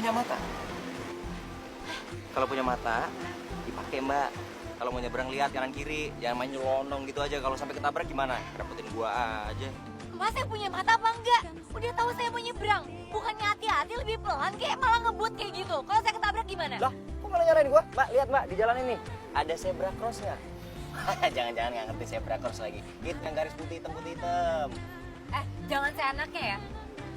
punya mata? Kalau punya mata, dipakai mbak. Kalau mau nyebrang lihat kanan kiri, jangan main nyelonong gitu aja. Kalau sampai ketabrak gimana? Repotin gua aja. Mas saya punya mata apa enggak? Udah tahu saya mau nyebrang. Bukannya hati-hati lebih pelan kayak malah ngebut kayak gitu. Kalau saya ketabrak gimana? Lah, kok malah nyalain gua? Mbak, lihat mbak, di jalan ini ada zebra cross nggak? Jangan-jangan nggak ngerti zebra cross lagi. Itu yang garis putih hitam. Jangan seenaknya ya.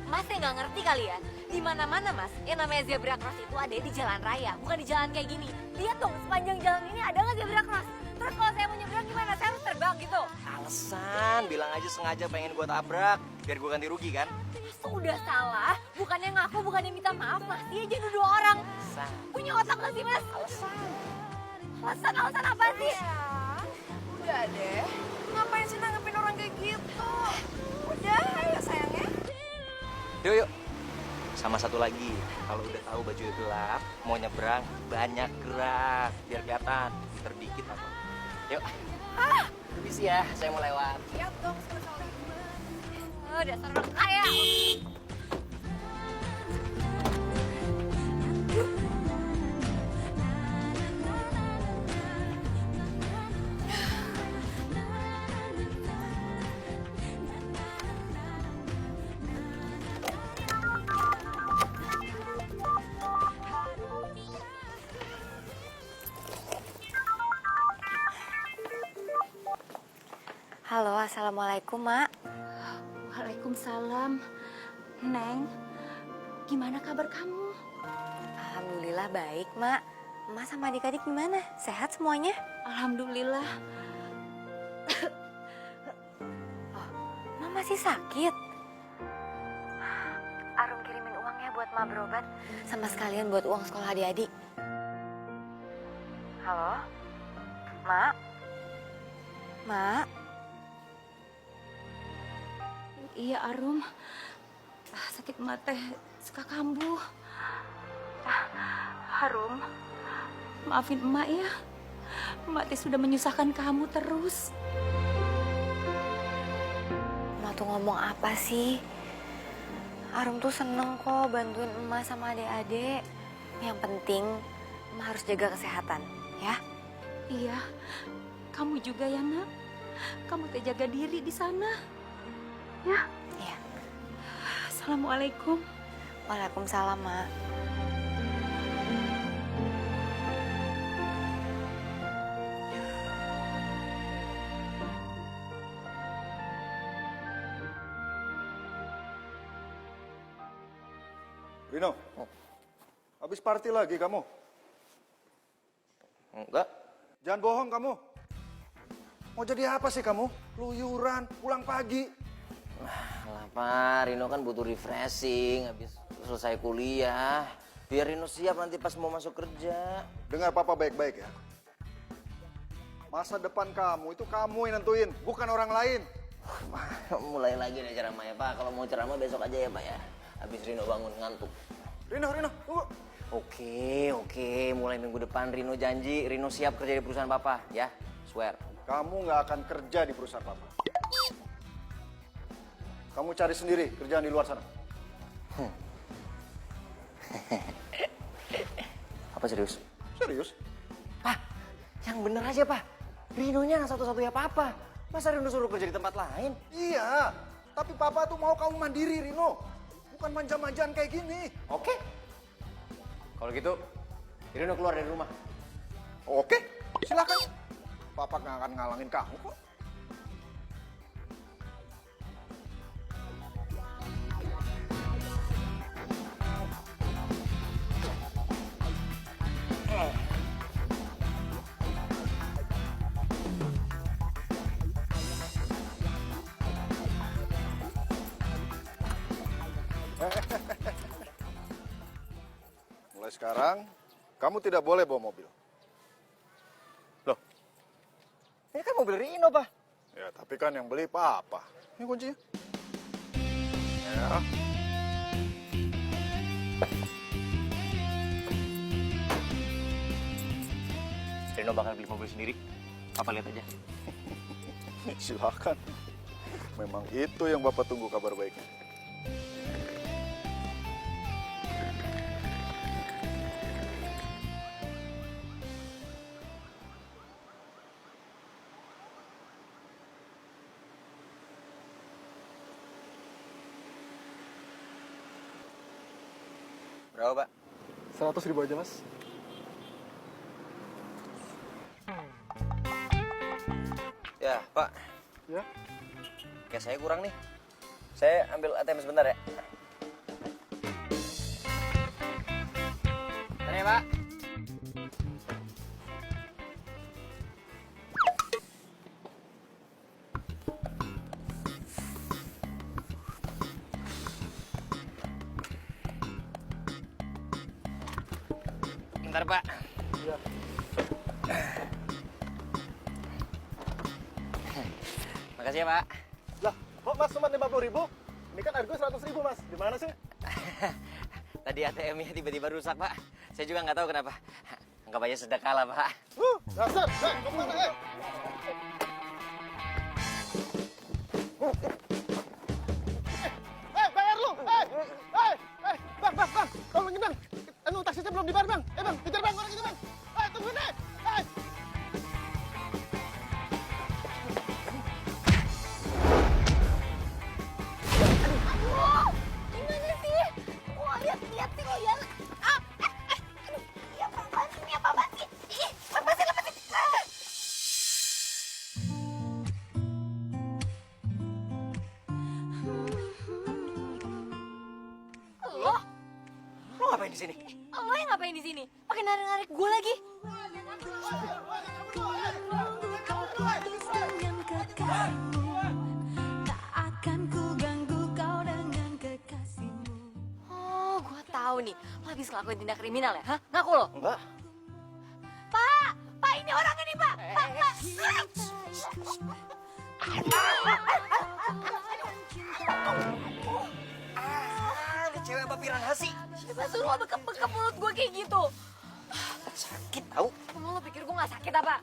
Mas saya nggak ngerti kali ya. Di mana-mana mas, yang namanya zebra cross itu ada di jalan raya, bukan di jalan kayak gini. Lihat dong, sepanjang jalan ini ada nggak zebra cross? Terus kalau saya mau nyebrang gimana? Saya harus terbang gitu. Alasan, bilang aja sengaja pengen gua tabrak, biar gua ganti rugi kan? Mas tuh udah salah, bukannya ngaku, bukannya minta maaf, masih aja nuduh orang. Alasan. Punya otak nggak sih mas? Alasan apa sih? Ya, udah deh. Ngapain sih nanggepin orang kayak gitu? Udah, ayo sayangnya. Yuk. Sama satu lagi, kalau udah tahu baju gelap, mau nyebrang, banyak gerak, biar kelihatan. Terdikit apa? Yuk. Permisi ya, saya mau lewat. Lihat dong sekali. Dasar orang kaya. Halo, assalamualaikum mak. Waalaikumsalam. Neng, gimana kabar kamu? Alhamdulillah baik mak. Emak sama adik-adik gimana? Sehat semuanya? Alhamdulillah. Mak masih sakit? Arum kirimin uangnya buat mak berobat. Sama sekalian buat uang sekolah adik-adik. Halo? Mak? Mak? Iya Arum, sakit mata suka kambuh. Harum, maafin emak ya. Emak teh sudah menyusahkan kamu terus. Emak tuh ngomong apa sih? Arum tuh seneng kok bantuin emak sama adik-adik. Yang penting emak harus jaga kesehatan, ya? Iya, kamu juga ya nak. Kamu teh jaga diri di sana. Ya? Iya. Assalamualaikum. Waalaikumsalam, Mak. Rino, habis party lagi kamu? Enggak. Jangan bohong kamu. Mau jadi apa sih kamu? Luyuran, pulang pagi. Pak, Rino kan butuh refreshing habis selesai kuliah. Biar Rino siap nanti pas mau masuk kerja. Dengar papa baik-baik ya. Masa depan kamu itu kamu yang nentuin, bukan orang lain. Mulai lagi nih ceramahnya Pak. Kalau mau ceramah besok aja ya Pak ya. Habis Rino bangun ngantuk. Rino, tunggu. Oke. Mulai minggu depan Rino janji Rino siap kerja di perusahaan Papa ya. Swear. Kamu nggak akan kerja di perusahaan papa. Kamu cari sendiri kerjaan di luar sana. Apa serius? Serius? Pak, yang bener aja Pak. Rinonya satu-satunya Papa. Masa Rino suruh kerja di tempat lain? Iya, tapi papa tuh mau kamu mandiri, Rino. Bukan manja-manjaan kayak gini. Oke. Kalau gitu, Rino keluar dari rumah. Oke, silakan. Papa nggak akan ngalangin kamu kok. Mulai sekarang, kamu tidak boleh bawa mobil. Loh, ini kan mobil Rino Pak. Ya, tapi kan yang beli papa. Ini kuncinya. Ya. Rino bakal beli mobil sendiri. Papa lihat aja. Silakan. Memang itu yang Bapak tunggu kabar baiknya. Berapa, Pak? 100.000 aja, Mas. Ya, Pak. Ya. Kayak saya kurang nih. Saya ambil ATM sebentar ya. Bentar ya, Pak. Bentar, Pak. Iya. Makasih ya, Pak. Lah, kok Mas cuma 50.000? Ini kan harga 100.000, Mas. Gimana sih? Tadi ATM-nya tiba-tiba rusak, Pak. Saya juga nggak tahu kenapa. Anggap aja sedekah lah, Pak. Dasar. Mau kemana, bayar lu! Bang! Tolongin, Bang! Anu, taksinya belum dibayar, Bang! Bang, kejar, Bang! Orang itu, Bang! Tungguin, Aduh, gimana sih? Wah, lihat sih lo ya. Aduh, ini apa-apaan sih? Ih, lepasin. Lo Lo ngapain di sini? yang ngapain di sini? Pakai narik-narik gue lagi. Oh, gue tahu nih. Lo habis ngelakuin tindak kriminal ya? Hah? Ngaku lo? Enggak. Pak, ini orang ini, Pak. Pak. Ada cewek apa piranha sih? Siapa suruh lo bekap mulut gue kayak gitu? Sakit tahu. Emang lo pikir gue gak sakit apa?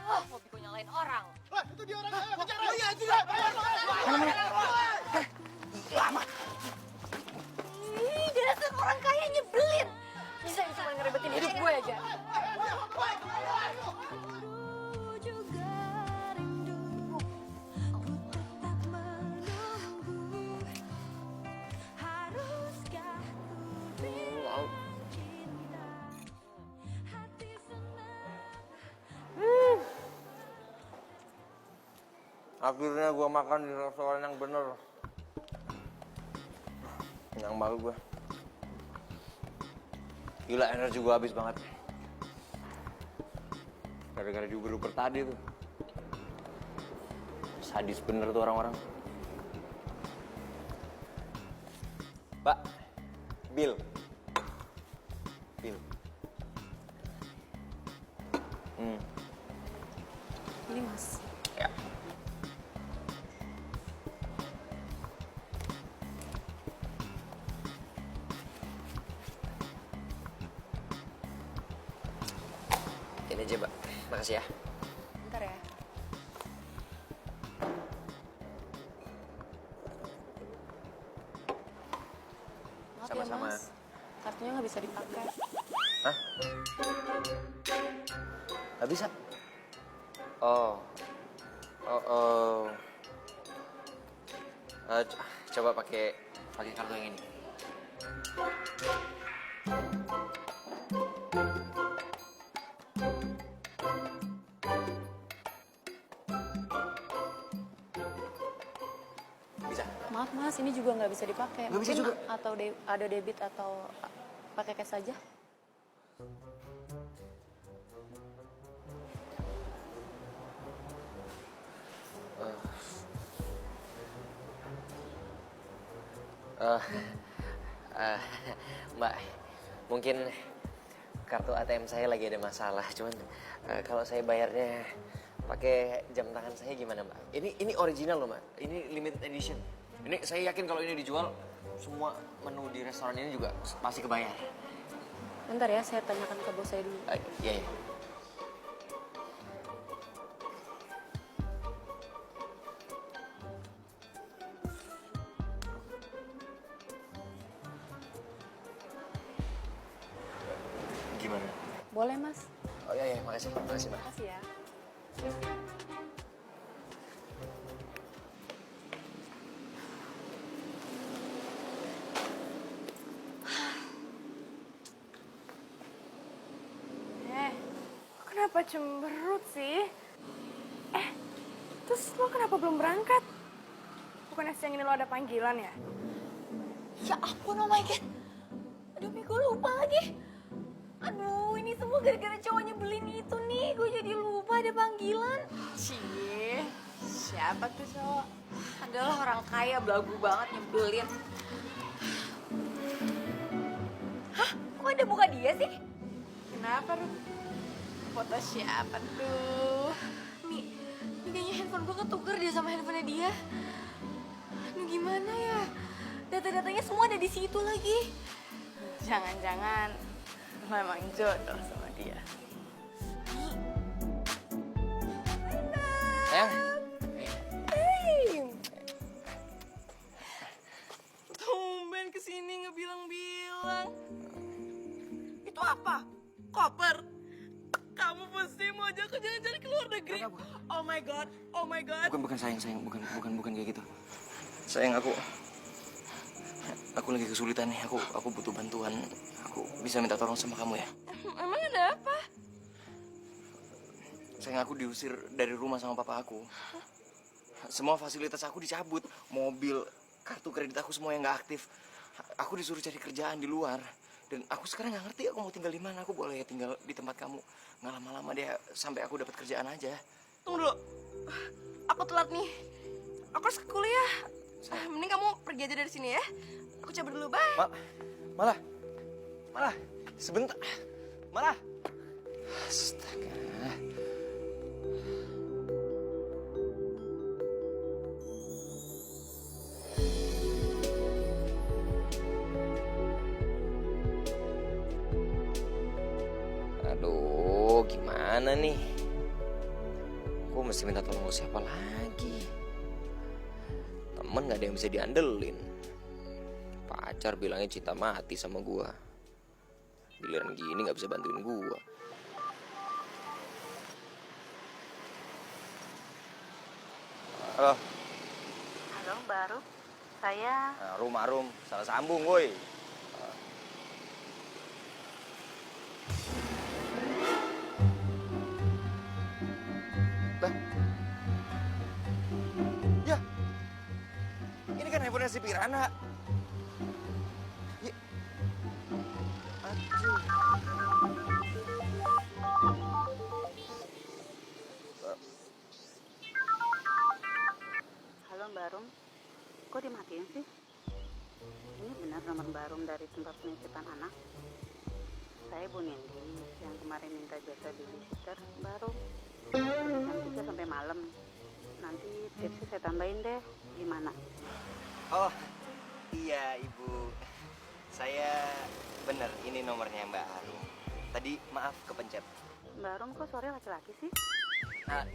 Hobi gue nyalain orang. Itu dia orangnya, kejar! Iya, juga! Bayar lu! Lama. Ih, dasar orang kaya nyebelin. Bisa cuma ngerebetin hidup gue aja. Akhirnya gue makan di restoran yang bener. Kenyang banget gue. Gila, energi gue habis banget. Gara-gara diuber-uber tadi tuh. Sadis bener tuh orang-orang. Pak, Bill. Ini Mas. Ya. Ini aja, Mbak. Makasih ya. Bentar ya. Maaf Sama-sama. ya, Mas. Kartunya nggak bisa dipakai. Hah? Nggak bisa? Oh. Coba pakai kartu yang ini. Bisa? Maaf Mas, ini juga nggak bisa dipakai. Nggak bisa Mungkin juga? atau ada debit atau pakai cash saja? Mbak, mungkin kartu ATM saya lagi ada masalah. Cuman kalau saya bayarnya pakai jam tangan saya gimana, Mbak? Ini original loh, Mbak. Ini limited edition. Ini saya yakin kalau ini dijual, semua menu di restoran ini juga pasti kebayar. Bentar ya, saya tanyakan ke bos saya dulu. Iya. Gimana? Boleh Mas? Oh iya, makasih, Mbak. Makasih ya. Kenapa cemberut sih? Terus lo kenapa belum berangkat? Bukannya siang ini lo ada panggilan ya? Ya ampun, oh my god. Aduh, Mi, gue lupa lagi. Aduh, ini semua gara-gara cowoknya nyebelin itu nih. Gue jadi lupa ada panggilan. Cie, siapa tuh cowok? Adalah orang kaya, belagu banget, nyebelin. Hah? Kok ada muka dia sih? Kenapa, Ruth? Foto siapa tuh? Mi, kayaknya handphone gue ketuker dia sama handphonenya dia. Aduh, gimana ya? Data-datanya semua ada di situ lagi. Jangan-jangan lo emang jodoh sama dia. Sayang, Tumben kesini ngebilang-bilang. Itu apa? Koper? Kamu pasti mau ajak aku jalan-jalan ke luar negeri? Oh my god, oh my god. bukan sayang, bukan kayak gitu. Sayang, aku lagi kesulitan nih. Aku butuh bantuan. Aku bisa minta tolong sama kamu ya? Emang ada apa? Sayang, aku diusir dari rumah sama papa aku. Semua fasilitas aku dicabut. Mobil, kartu kredit aku semua yang nggak aktif. Aku disuruh cari kerjaan di luar. Dan aku sekarang nggak ngerti aku mau tinggal di mana. Aku boleh tinggal di tempat kamu nggak lama-lama deh, sampai aku dapat kerjaan aja. Tunggu dulu. Aku telat nih. Aku harus ke kuliah. Mending kamu pergi aja dari sini ya. Aku cabut dulu, bye. Malah sebentar. Astaga. Aduh, gimana nih? Gue mesti minta tolong ke siapa lagi? Temen gak ada yang bisa diandelin. Pacar bilangnya cinta mati sama gue. Giliran gini gak bisa bantuin gue. Halo. Halo, baru saya. Nah, Rum, salah sambung, woi. Lah. Ya. Ini kan handphonenya si Pirana. Ya. Aduh. Halo, Mbak Rum. Kok dimatiin sih? Ini benar nomor Mbak Rum dari tempat penitipan anak? Saya Bu Nindi yang kemarin minta jasa babysitter Mbak Rum. Jam 3 sampai malam. Nanti tipsnya saya tambahin deh. Gimana? Oh, iya Ibu. Saya bener, ini nomornya Mbak Arum. Tadi maaf kepencet. Mbak Rum kok sore laki-laki sih?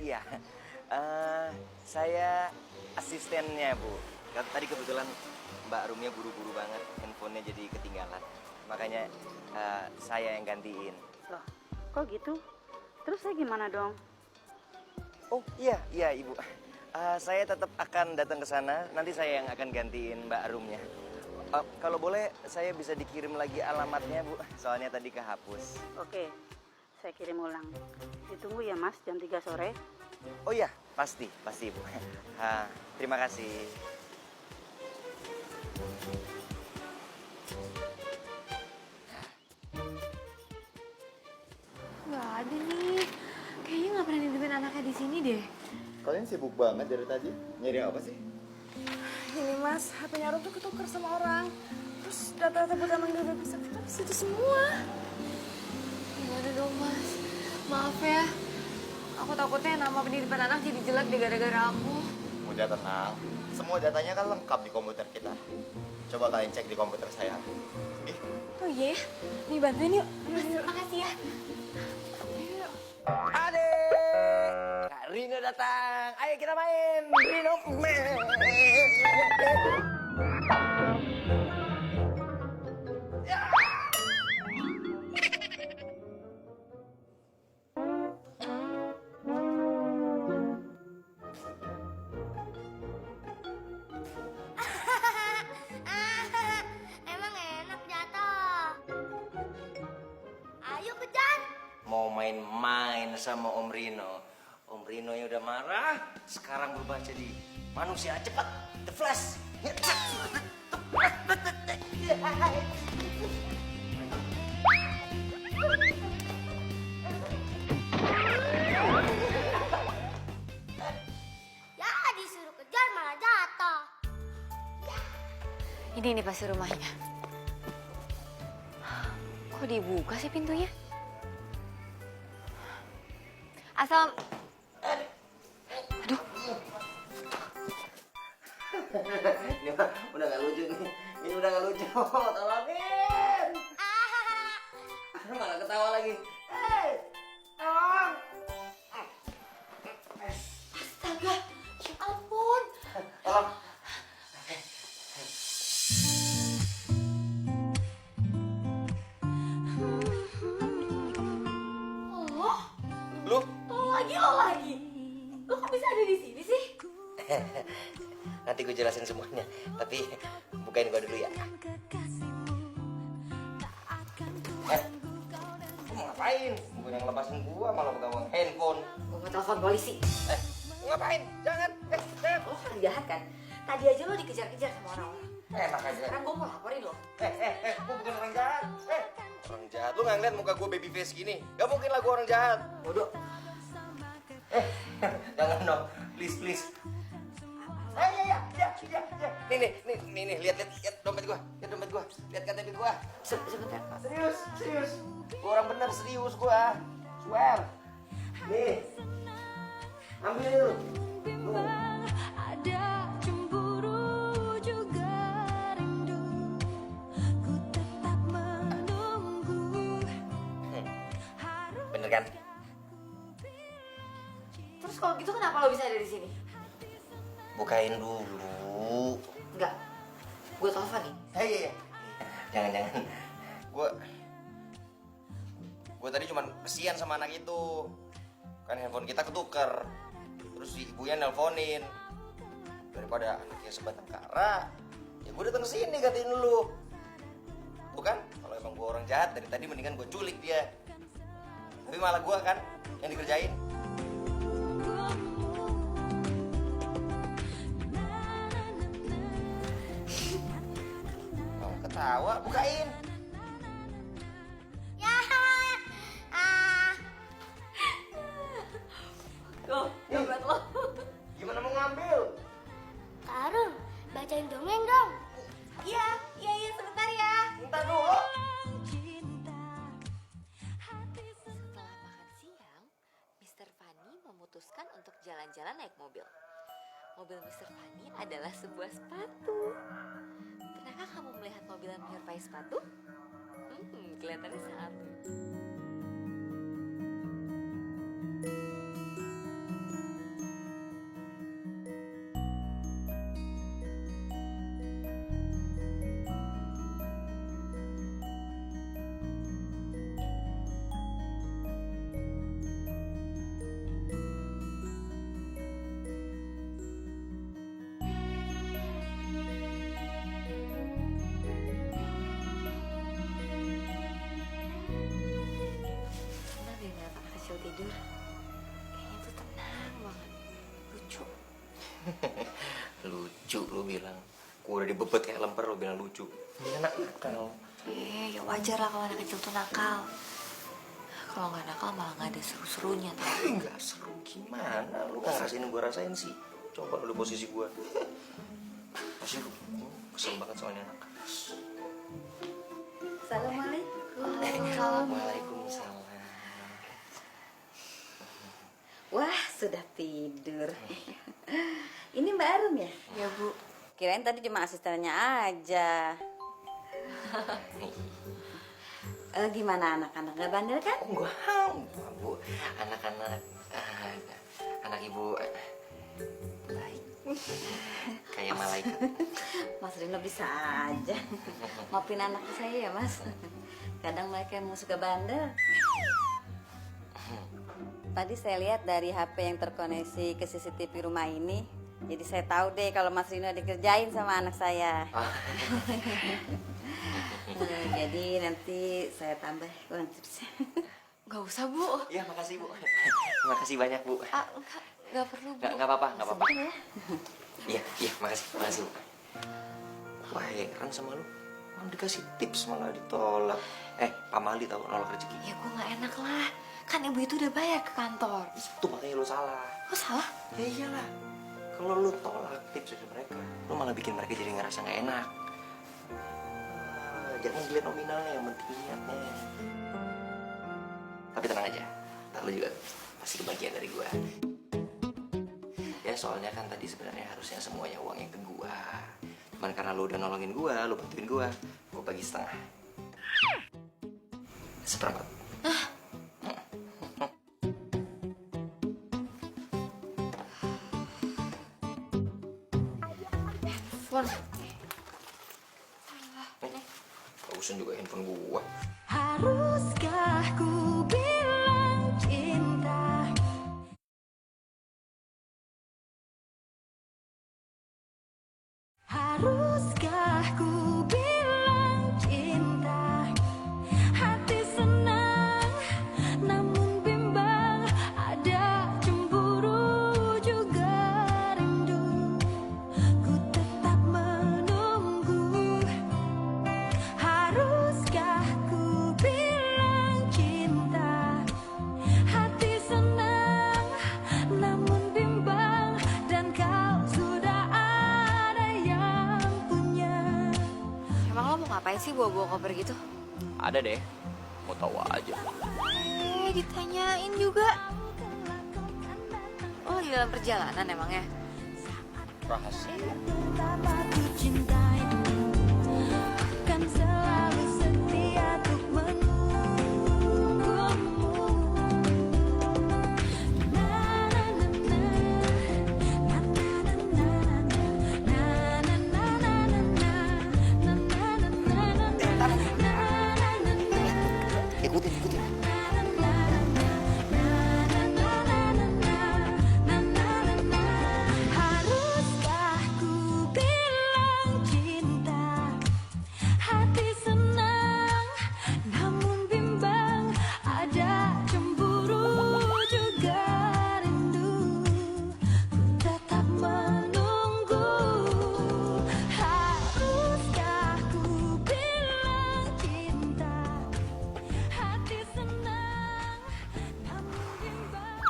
Iya. Saya asistennya, Bu. Tadi kebetulan Mbak Rumnya buru-buru banget, handphonenya jadi ketinggalan. Makanya saya yang gantiin. Loh, kok gitu? Terus saya gimana dong? Oh iya Ibu. Saya tetap akan datang ke sana. Nanti saya yang akan gantiin Mbak Rumnya. Kalau boleh, saya bisa dikirim lagi alamatnya, Bu. Soalnya tadi kehapus. Oke, saya kirim ulang. Ditunggu ya Mas, jam 3 sore. Oh iya, pasti Ibu. Terima kasih. Gak ada nih. Kayaknya gak pernah nitipin anaknya di sini deh. Kalian sibuk banget dari tadi. Nyari apa sih? Ini mas, HP-nya Rum tuh ketuker sama orang. Terus data-data buat emang udah bisa kita di situ semua. Gimana dong, Mas? Maaf ya. Aku takutnya nama penitipan anak jadi jelek deh gara-gara aku. Udah tenang. Semua datanya kan lengkap di komputer kita. Coba kalian cek di komputer saya. Ih, Oh iya? Nih bantuin yuk. Mas, makasih ya. Adek, Kak Rino datang. Ayo kita main. Rino main. Emang enak jatuh. Ayo kejar. Mau main-main sama Om Rino. Om Rino yang udah marah, sekarang berubah jadi manusia. Cepat, The Flash. Ya disuruh kejar malah jatuh. Ini nih pasti rumahnya. Kok dibuka sih pintunya? Asal... Aduh, Ini mah udah gak lucu nih. Ini udah gak lucu. Tolongin. Malah ketawa lagi. Hei, tolong. astaga, ya ampun. Tolong. Oh, Lu? lo lagi, lo lagi. Lo kok bisa ada di sini sih? Nanti gue jelasin semuanya. Tapi bukain gue dulu ya. Lu mau ngapain? Bukan yang lepasin gua, malah pegang handphone. Gue mau telepon polisi. Lu ngapain? Jangan. Lo kan jahat kan? Tadi aja lo dikejar-kejar sama orang-orang. Enak aja. Sekarang gue mau laporin lo. Gua bukan orang jahat. Orang jahat. Lu nggak ngeliat muka gue baby face gini? Gak mungkin lah gua orang jahat. Bodoh. Jangan dong. Please. Ya. Nih, lihat dompet gua. Lihat dompet gua. Lihat KTP gua. Sebentar. Serius. Gua orang bener serius gua. Swear. Nih. Ambil dulu. Ada cemburu juga rindu, ku tetap menunggu. Bener kan? Terus kalau gitu kenapa lo bisa ada di sini? Bukain dulu. Enggak. Gue telepon nih. Iya. Jangan. Gue tadi cuma kesian sama anak itu. Kan handphone kita ketuker. Terus si ibunya nelponin. Daripada anaknya sebatang kara, ya gue datang sini katain dulu. Tuh kan, kalau emang gue orang jahat dari tadi mendingan gue culik dia. Tapi malah gue kan yang dikerjain. Oh, ketawa, bukain. Ya. Ah. Tuh, dompet lo. Gimana mau ngambil? Karung, bacain dongeng dong. Iya, sebentar ya. Entar dulu. Setelah makan siang, Mr. Fanny memutuskan untuk jalan-jalan naik mobil. Mobil Mr. Fanny adalah sebuah sepatu. Pernahkah kamu melihat mobil yang menyerupai sepatu? Kelihatannya sangat lucu. Senang deh ngeliat anak kecil tidur. Kayaknya tuh tenang banget. Lucu. Lucu lu bilang. Gua udah dibebet kayak lemper lu bilang lucu. Enak nakal. Ya wajar lah kalau anak kecil tuh nakal. Kalau nggak nakal malah nggak ada seru-serunya tuh. Enggak seru gimana? Lu nggak ngerasain gua rasain sih. Coba lu posisi gua. Pasti lu kesel banget soalnya anak. Assalamualaikum. Waalaikumsalam. Wah, sudah tidur. Ini Mbak Arum ya? Ya Bu. Kirain tadi cuma asistennya aja. Gimana anak-anak, gak bandel kan? Enggak, Bu. Anak ibu baik. Kayak malaikat. Mas Rino bisa aja. Maafin anak saya ya Mas. Kadang mereka emang suka bandel. Tadi saya lihat dari HP yang terkoneksi ke CCTV rumah ini, jadi saya tahu deh kalau Mas Rino dikerjain sama anak saya. Jadi nanti saya tambah uang tipsnya. Gak usah, Bu. Iya, makasih Bu. Makasih banyak Bu. Ah, enggak perlu, Bu. Nggak apa-apa, nggak apa-apa. Sedih ya. Iya, makasih Bu. Wah, heran sama lu. Malah dikasih tips malah ditolak. Pamali tahu nolak rezeki. Ya gue gak enak lah. Kan ibu itu udah bayar ke kantor. Itu makanya lu salah. Kok salah? Ya iyalah. Kalau lu tolak tips dari mereka, lu malah bikin mereka jadi ngerasa nggak enak. Jangan dilihat nominalnya, yang penting niatnya. Tapi tenang aja, ntar lu juga pasti kebagian dari gua. Ya soalnya kan tadi sebenarnya harusnya semuanya uangnya ke gua. Cuman karena lu udah nolongin gua, lu bantuin gua bagi setengah. Seperempat. Fon. Urusan juga handphone gua. Haruskah ku bilang cinta? Haruskah ku bilang cinta? Hati senang, namun bimbang. Ada cemburu juga rindu. Ku tetap menunggu. Haruskah ku bilang cinta? Hati senang, namun bimbang. Dan kau sudah ada yang punya. Emang lo mau ngapain sih bawa-bawa koper gitu? Ada deh. Mau tahu aja. Ditanyain juga. Oh, di dalam perjalanan emangnya? Rahasia. Tetap aku cintaimu, kan selalu setia untuk menunggumu. Na na na na, na na na na na, na na na na na, na na na na na. Ikutin. Haruskah ku bilang cinta? Hati senang, namun bimbang. Ada cemburu juga rindu. Ku tetap menunggu. Haruskah ku bilang cinta? Hati senang, namun bimbang.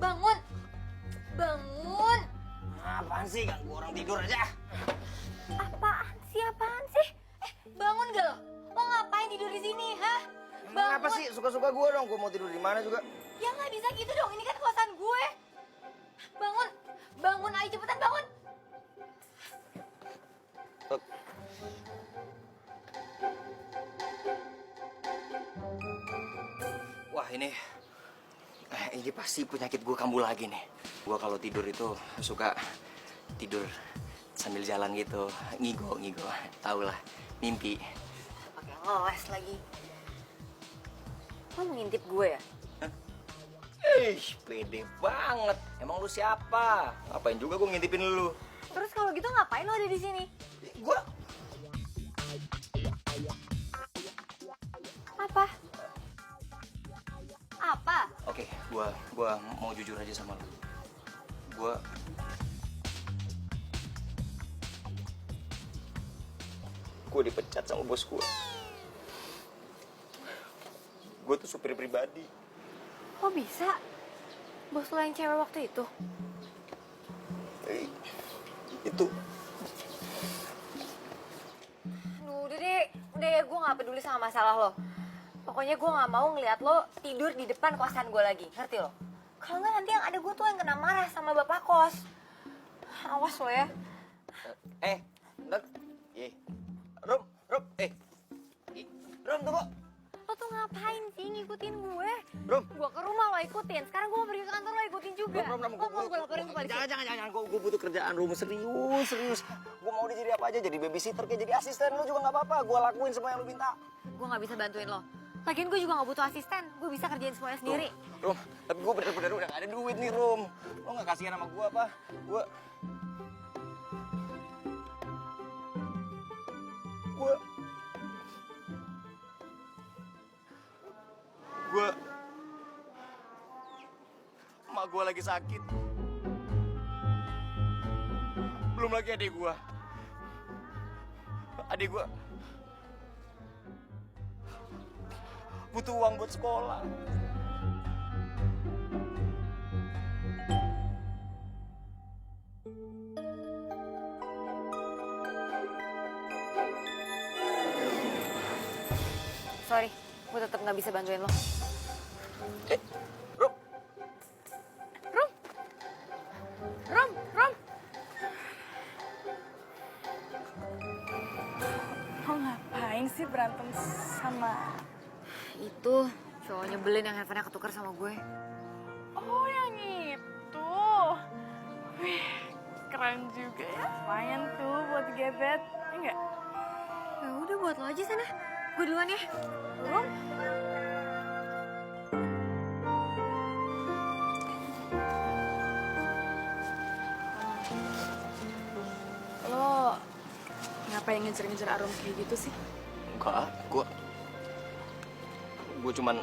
Bangun! Bangun! Apaan sih, ganggu orang tidur aja. Apaan sih? Bangun gak lo? Lo ngapain tidur di sini, hah? Bangun! Apa sih, suka-suka gue dong. Gue mau tidur di mana juga. Ya nggak bisa gitu dong, ini kan kosan gue. Bangun! Bangun, ayo cepetan bangun! Wah, ini pasti penyakit gue kambuh lagi nih. Gue kalau tidur itu suka tidur sambil jalan gitu, ngigo. Tau lah, mimpi. Pakai ngeles lagi. Lo mau ngintip gue ya? Pede banget. Emang lu siapa? Ngapain juga gue ngintipin lu? Terus kalau gitu ngapain lo ada di sini? Gue Apa? Apa? Oke, gua mau jujur aja sama lu. Gua dipecat sama bos gua. Gua tuh supir pribadi. Kok bisa? Bos lo yang cewek waktu itu? Itu Aduh, udah ya gue gak peduli sama masalah lo. Pokoknya gue gak mau ngeliat lo tidur di depan kosan gue lagi, ngerti lo? Kalau nggak nanti yang ada gue tuh yang kena marah sama bapak kos. Awas lo ya. bentar. Rum, Rum, tunggu. Lo tuh ngapain sih ngikutin gue? kok, gue butuh kerjaan, Rum. Serius. Gue mau jadi apa aja, jadi babysitter, kayak jadi asisten lo juga nggak apa-apa. Gue lakuin semua yang lo minta. Gue nggak bisa bantuin lo. Lagian gue juga nggak butuh asisten. Gue bisa kerjain semuanya sendiri. Rum, tapi gue bener-bener udah gak ada duit nih, Rum. Lo nggak kasihan sama gue apa? Gue emak gue lagi sakit. Belum lagi adik gue. Adik gue butuh uang buat sekolah. Sorry, gue tetap nggak bisa bantuin lo. Rum, Rom. Lo ngapain sih berantem sama... Itu cowok nyebelin yang handphonenya ketukar sama gue. Oh, yang itu. Wih, keren juga ya. Lumayan tuh buat gebet. Ya enggak? Ya udah buat lo aja sana. Gue duluan ya. Rom? Lo ngapain ngejar-ngejar Arum kayak gitu sih? enggak, gue cuman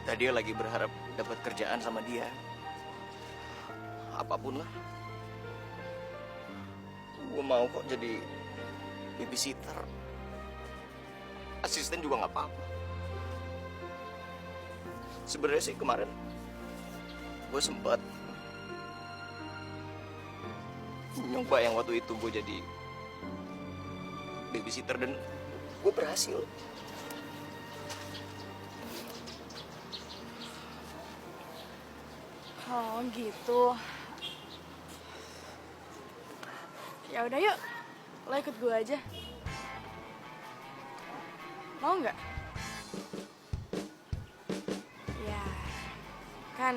tadi lagi berharap dapat kerjaan sama dia. Apapun lah. Gue mau kok jadi babysitter. Asisten juga nggak apa-apa. Sebenarnya sih kemarin gue sempat nyoba yang waktu itu gue jadi babysitter dan gue berhasil. Oh gitu. Ya udah yuk, lo ikut gue aja. Mau nggak? Ya, kan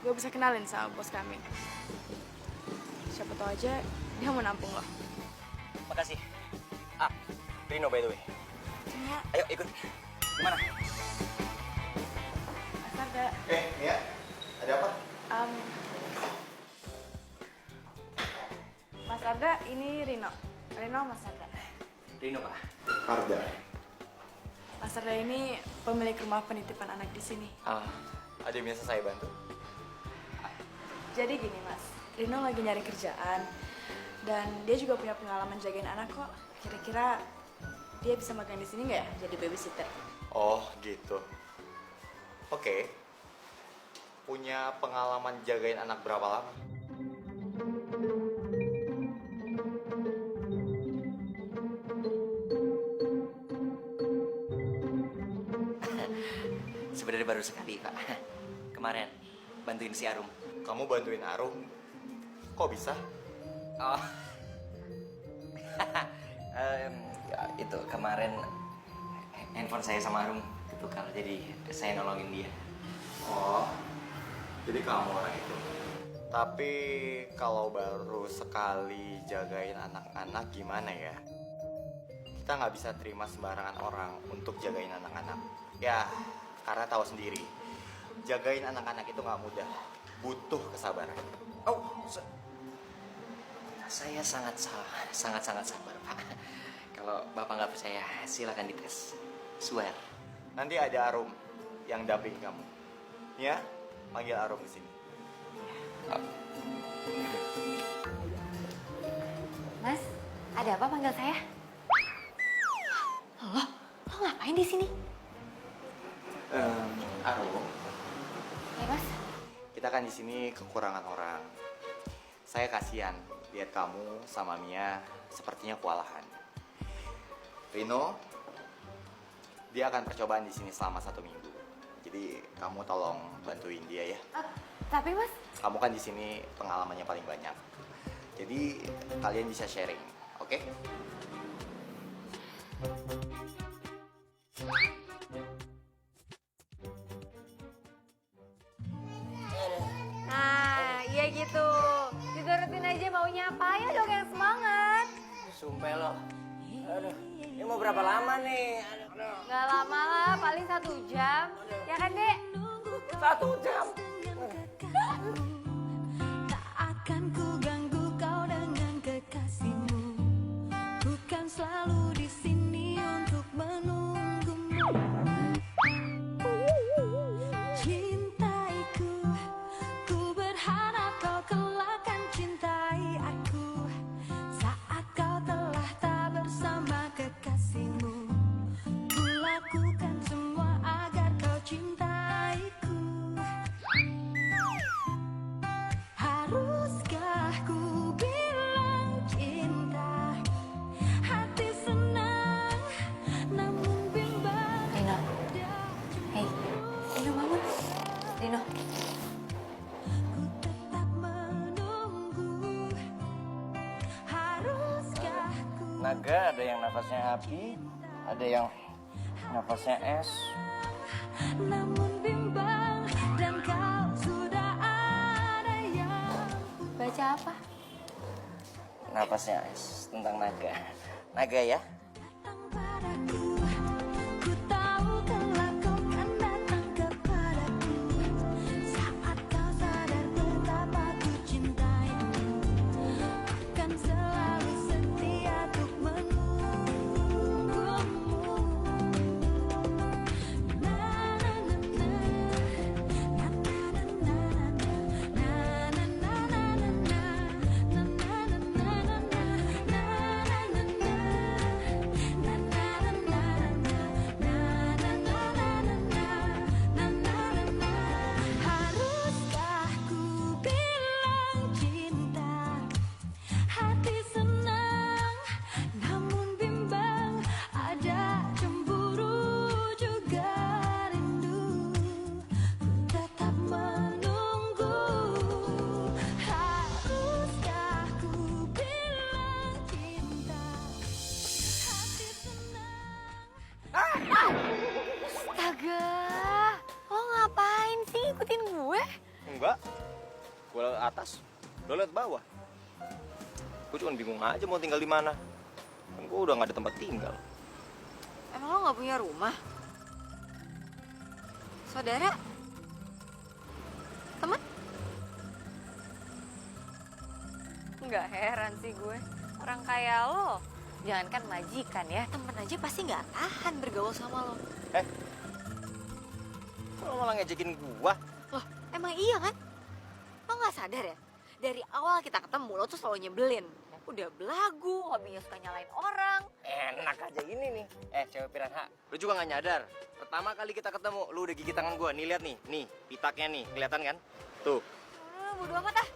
gue bisa kenalin sama bos kami. Siapa tahu aja dia mau nampung lo. Makasih. Rino by the way. Ya, Ayo ikut. Gimana? Mas Arda. Nia, ada apa? Mas Arda, ini Rino. Rino, Mas Arda. Rino Pak. Arda. Mas Arda ini pemilik rumah penitipan anak di sini. Ada yang biasa saya bantu. Jadi gini Mas, Rino lagi nyari kerjaan dan dia juga punya pengalaman jagain anak kok. Kira-kira dia bisa magang di sini nggak ya jadi babysitter? Oh gitu. Oke. Punya pengalaman jagain anak berapa lama? Sebenarnya baru sekali Pak. Kemarin bantuin si Arum. Kamu bantuin Arum? Kok bisa? Oh. Ya, itu kemarin handphone saya sama Arum ketukar, jadi saya nolongin dia. Oh, jadi kamu orang itu. Tapi kalau baru sekali jagain anak-anak gimana ya? Kita nggak bisa terima sembarangan orang untuk jagain anak-anak. Ya, karena tahu sendiri, jagain anak-anak itu nggak mudah, butuh kesabaran. Oh, saya sangat sabar Pak. Kalau Bapak nggak percaya, silakan dites. Swear. Nanti ada Arum yang damping kamu. Ya, panggil Arum ke sini. Mas, ada apa panggil saya? Lo ngapain di sini? Arum, Ya Mas, kita kan di sini kekurangan orang. Saya kasihan lihat kamu sama Mia sepertinya kewalahan. Rino, dia akan percobaan di sini selama 1 minggu. Jadi kamu tolong bantuin dia ya. tapi Mas, Kamu kan di sini pengalamannya paling banyak. Jadi kalian bisa sharing, oke? nah iya gitu. maunya apa? Ayo dong yang semangat. Sumpah lo. Aduh, ini mau berapa lama nih? Aduh. Gak lama lah, paling 1 jam. Ya kan, Dek? 1 jam. Tak akan ku ganggu kau dengan kekasihmu. Bukan selalu di sini untuk menunggumu. Cintaiku, ku berharap kau kelak akan cintai aku. Saat kau telah tak bersama kekasihmu, ku lakukan semua agar kau cintaiku. Haruskah ku bilang cinta? Hati senang, namun bimbang. Rino. Hei, Rino bangun. Rino. Ku tetap menunggu. Haruskah ku Naga ada yang nafasnya api, ada yang nafasnya es. namun bimbang, dan kau sudah ada yang Baca apa? Nafasnya es tentang naga. Naga ya? datang padaku. Ku tahu kelak kau kan datang kepadaku. Saat kau sadar betapa ku cintaimu, akan selalu setia untuk menunggumu. Na na na na, na na na na na, na na na na na, na na na na na. Haruskah ku bilang cinta? Hati senang, namun bimbang, ada cemburu juga rindu. Ku tetap menunggu. Haruskah ku bilang cinta? Hati senang. Astaga, lo ngapain sih ikutin gue? Enggak. Gue lewat atas, lo lewat bawah. Gue cuma bingung aja mau tinggal di mana. Kan gue udah gak ada tempat tinggal. Emang lo gak punya rumah? Saudara? Teman? Nggak heran sih gue. Orang kayak lo, jangankan majikan ya, temen aja pasti nggak tahan bergaul sama lo. Kok lo malah ngejekin gua? Loh, emang iya kan? Lo nggak sadar ya? Dari awal kita ketemu, lo tuh selalu nyebelin. Udah belagu, hobinya suka nyalain orang. Enak aja ini nih. Cewek piranha, lu juga gak nyadar. Pertama kali kita ketemu, lu udah gigit tangan gua. Nih lihat nih, pitaknya nih, kelihatan kan? Tuh. Bodo amat ah.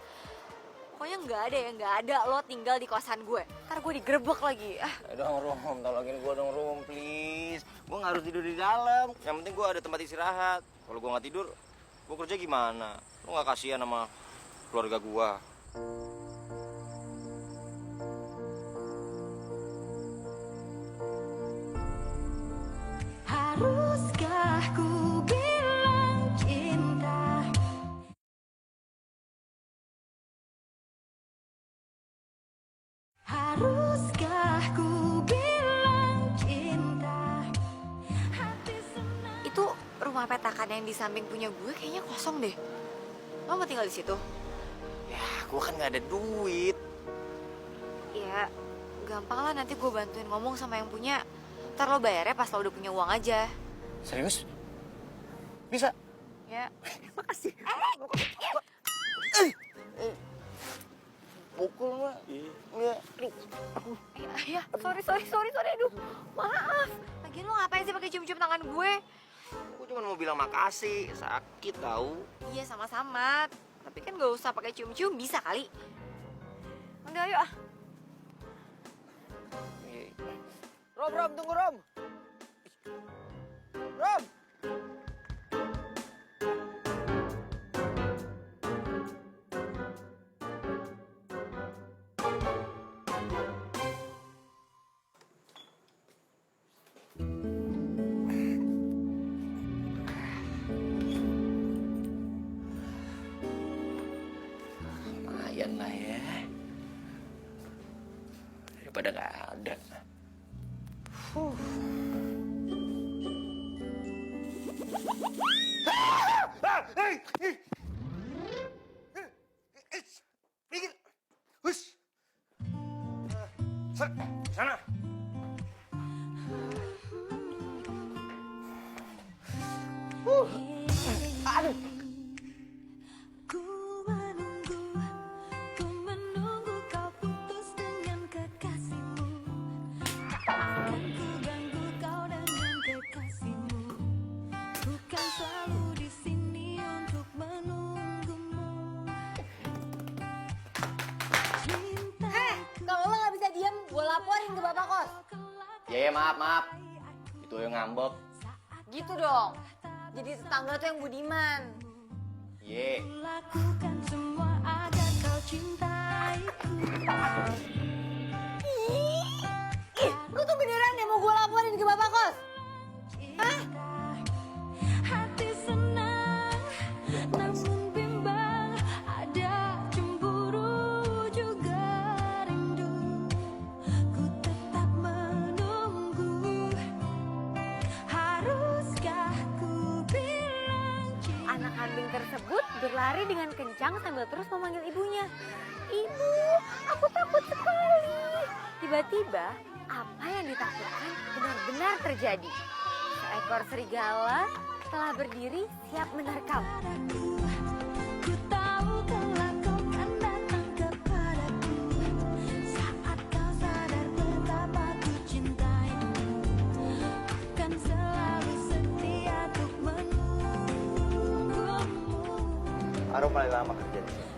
Pokoknya nggak ada lo tinggal di kosan gue. Ntar gue digerebek lagi. Dong Rom, tolongin gua dong Rom, please. Gua gak harus tidur di dalam. Yang penting gua ada tempat istirahat. Kalau gua gak tidur, gua kerja gimana? Lu gak kasihan sama keluarga gua. Haruskah ku bilang cinta? Haruskah ku bilang cinta? Hati senang. Itu rumah petakan yang di samping punya gue kayaknya kosong deh. Lo mau tinggal di situ? Ya, gua kan gak ada duit. Ya, gampang lah nanti gue bantuin ngomong sama yang punya. Ntar lo bayarnya pas lo udah punya uang aja. Serius? Bisa? Ya. Makasih. Pukul mah. Iya. Ya, sorry. Aduh, maaf. Lagian lo ngapain sih pakai cium-cium tangan gue? Gua cuma mau bilang makasih. Sakit tahu. Iya, sama-sama. Tapi kan gak usah pakai cium-cium, bisa kali. Udah, yuk ah. Rom, tunggu Rom. Rom. Lumayan lah ya. pada nggak ada. Minggir. Hush. Sana. Aduh. Ku menunggu kau putus dengan kekasihmu. Tak akan ku ganggu kau dengan kekasihmu. Bukan selalu di sini untuk menunggumu. Kalau lo nggak bisa diem, gue laporin ke bapak kos. Ya maaf. Itu yang ngambek. Gitu dong. Jadi tetangga tuh yang budiman. Ye. Lakukan semua agar kau cintaiku. Ih, lu tuh beneran ya mau gue laporin ke bapak kos? Hah? Hati senang, namun bimbang. Ada cemburu juga rindu. Ku tetap menunggu. Haruskah ku bilang cinta? Anak kambing tersebut berlari dengan kencang sambil terus memanggil ibunya. Ibu, aku takut sekali. Tiba-tiba, apa yang ditakutkan benar-benar terjadi. Seekor serigala telah berdiri siap menerkam. Ku tahu kelak kau kan datang kepadaku. Saat kau sadar betapa ku cintaimu. Akan selalu setia untuk menunggumu. Arum paling lama kerja di sini.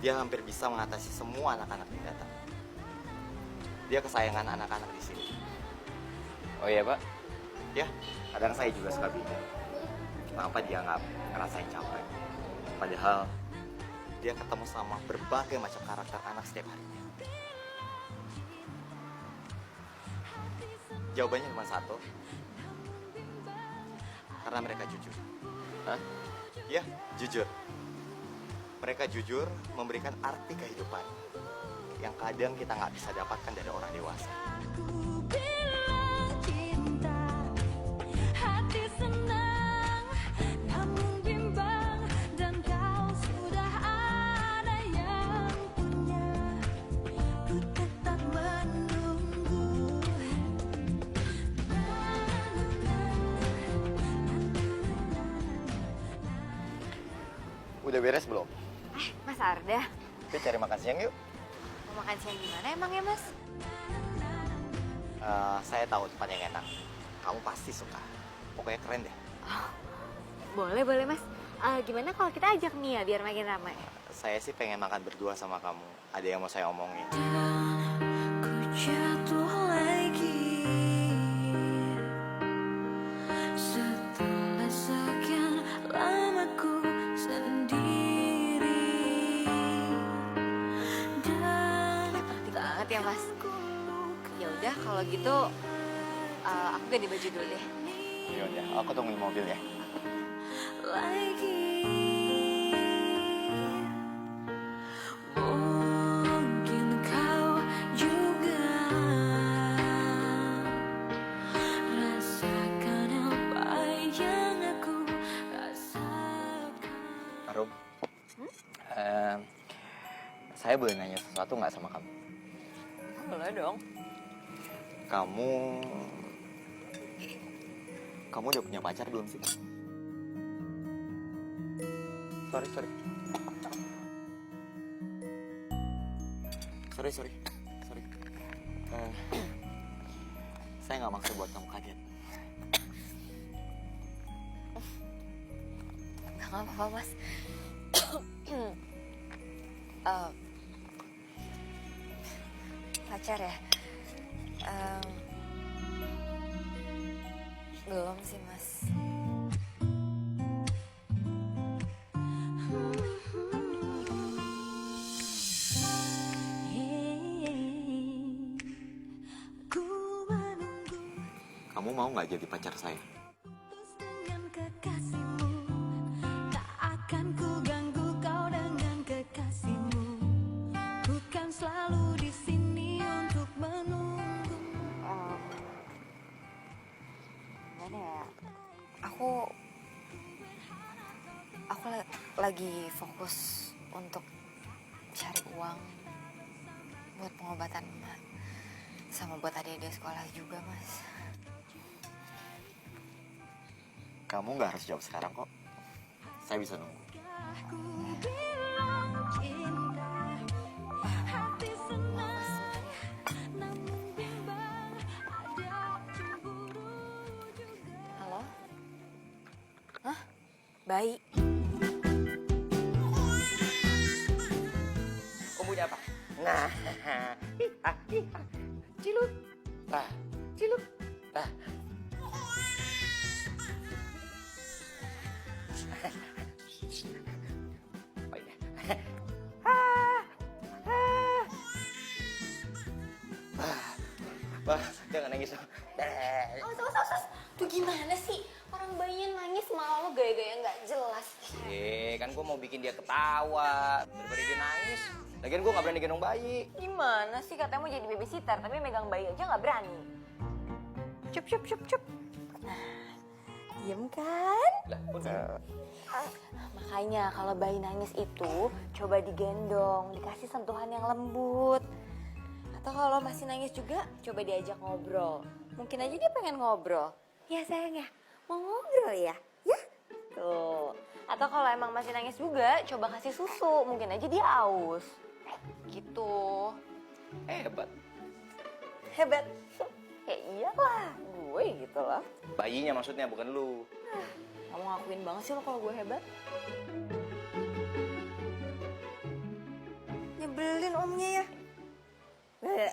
Dia hampir bisa mengatasi semua anak-anak yang datang. Dia kesayangan anak-anak di sini. Oh iya Pak. Ya, kadang saya juga suka bingung. Kenapa dia nggak ngerasain capek? Padahal dia ketemu sama berbagai macam karakter anak setiap harinya. Jawabannya cuma satu. Karena mereka jujur. Hah? Ya, jujur. Mereka jujur memberikan arti kehidupan yang kadang kita nggak bisa dapatkan dari orang dewasa. Ku bilang cinta, hati senang, namun bimbang. Dan kau sudah ada yang punya. Ku tetap menunggu. Udah beres belum? Mas Arda, Kita cari makan siang yuk. mau makan siang di mana emang ya Mas? Saya tahu tempat yang enak. Kamu pasti suka. Pokoknya keren deh. Boleh Mas. Gimana kalau kita ajak Mia biar makin ramai? Saya sih pengen makan berdua sama kamu. Ada yang mau saya omongin. Ku jatuh lagi setelah sekian lama ku sendiri dan Penting banget ya Mas. Ya udah kalau gitu aku ganti baju dulu deh. Ya udah, aku tunggu di mobil ya. lagi. Mungkin kau juga rasakan apa yang aku rasakan. Arum, saya boleh nanya sesuatu nggak sama kamu? Boleh dong. Kamu udah punya pacar belum sih? Sorry. Saya nggak maksud buat kamu kaget. Nggak apa-apa Mas. Pacar ya? Belum sih Mas. Kamu mau nggak jadi pacar saya? Dengan kekasihmu, tak akan ku ganggu kau dengan kekasihmu. Bukan selalu di sini untuk menunggu. Gimana ya? Aku lagi fokus untuk cari uang buat pengobatan emak sama buat adik-adik sekolah juga, Mas. Kamu nggak harus jawab sekarang kok. Saya bisa nunggu. Ku bilang indah, hati senang, namun bimbang, ada cemburu juga. Halo? Hah? Bayi? Kamu punya apa? Nah, cilut. Nah, cilut. Nah. Oh iya. Bah, jangan nangis. Tuh gimana sih? Orang bayinya nangis malah lo gaya-gaya nggak jelas. Kan gue mau bikin dia ketawa daripada dia nangis. Lagian gue nggak berani gendong bayi. Gimana sih katanya mau jadi babysitter tapi megang bayi aja nggak berani. Cup. Nah, diem kan? Lah, udah. Makanya kalau bayi nangis itu coba digendong, dikasih sentuhan yang lembut. Atau kalau masih nangis juga coba diajak ngobrol. Mungkin aja dia pengen ngobrol. Ya sayang ya, mau ngobrol ya? Ya? Tuh. Atau kalau emang masih nangis juga coba kasih susu, mungkin aja dia aus. Gitu. Hebat. Hebat. Ya iyalah, gue gitu loh. Bayinya maksudnya, bukan lu. Kamu ngakuin banget sih lo kalau gue hebat. Nyebelin omnya ya. Bleh.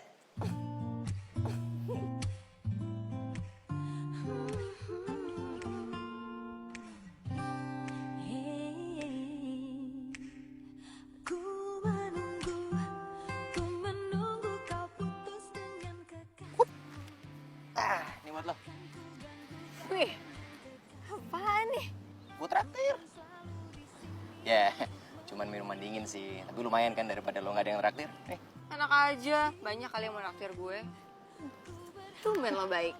Ku menunggu kau putus dengan kekasih. Ini buat lo. Wih, apaan nih? Gue traktir. Ya, cuman minuman dingin sih. Tapi lumayan kan daripada lo nggak ada yang traktir. Nih. Enak aja, banyak kali yang mau naktir gue. Tumben lo baik.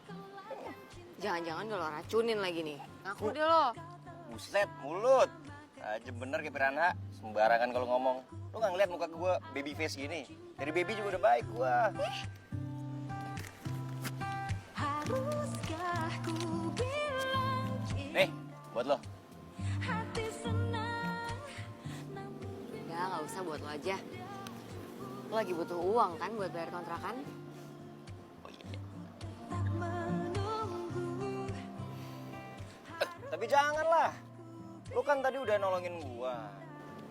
Jangan-jangan udah lo racunin lagi nih. Ngaku deh lo. Buset, mulut. Aja bener kayak piranha. Sembarangan kalau ngomong. Lo nggak ngeliat muka gue baby face gini? Dari baby juga udah baik gue. Haruskah ku bilang Nih, buat lo. hati senang, Udah, nggak usah buat lo aja. Lo lagi butuh uang kan buat bayar kontrakan? Oh iya. tak menunggu. Tapi janganlah. Lo kan tadi udah nolongin gue.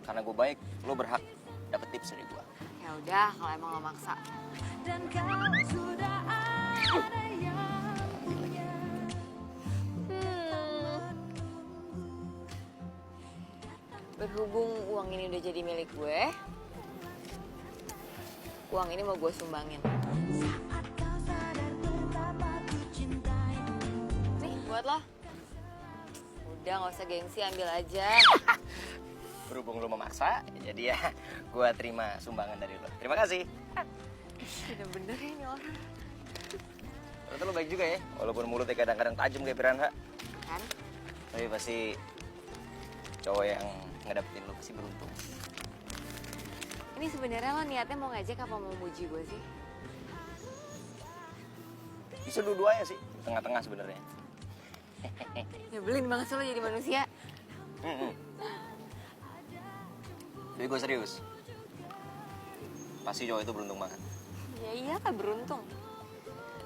Karena gue baik, lo berhak dapet tips dari gue. Ya udah, kalau emang lo maksa. Dan kau sudah ada yang Berhubung uang ini udah jadi milik gue, uang ini mau gue sumbangin. saat kau sadar betapa ku cintaimu. Nih, buat lo. Udah, nggak usah gengsi, ambil aja. Berhubung lo memaksa, jadi ya gue terima sumbangan dari lo. Terima kasih. Bener-bener ya ini orang. Ternyata lo baik juga ya, walaupun mulutnya kadang-kadang tajam kayak piranha. Kan? Tapi pasti cowok yang ngedapetin lo pasti beruntung. Ini sebenarnya lo niatnya mau ngajak apa mau muji gue sih? Bisa dua-duanya sih, tengah-tengah sebenarnya. Nyebelin banget sih lo jadi manusia. Tapi gue serius. Pasti cowok itu beruntung banget. Ya iya kan beruntung.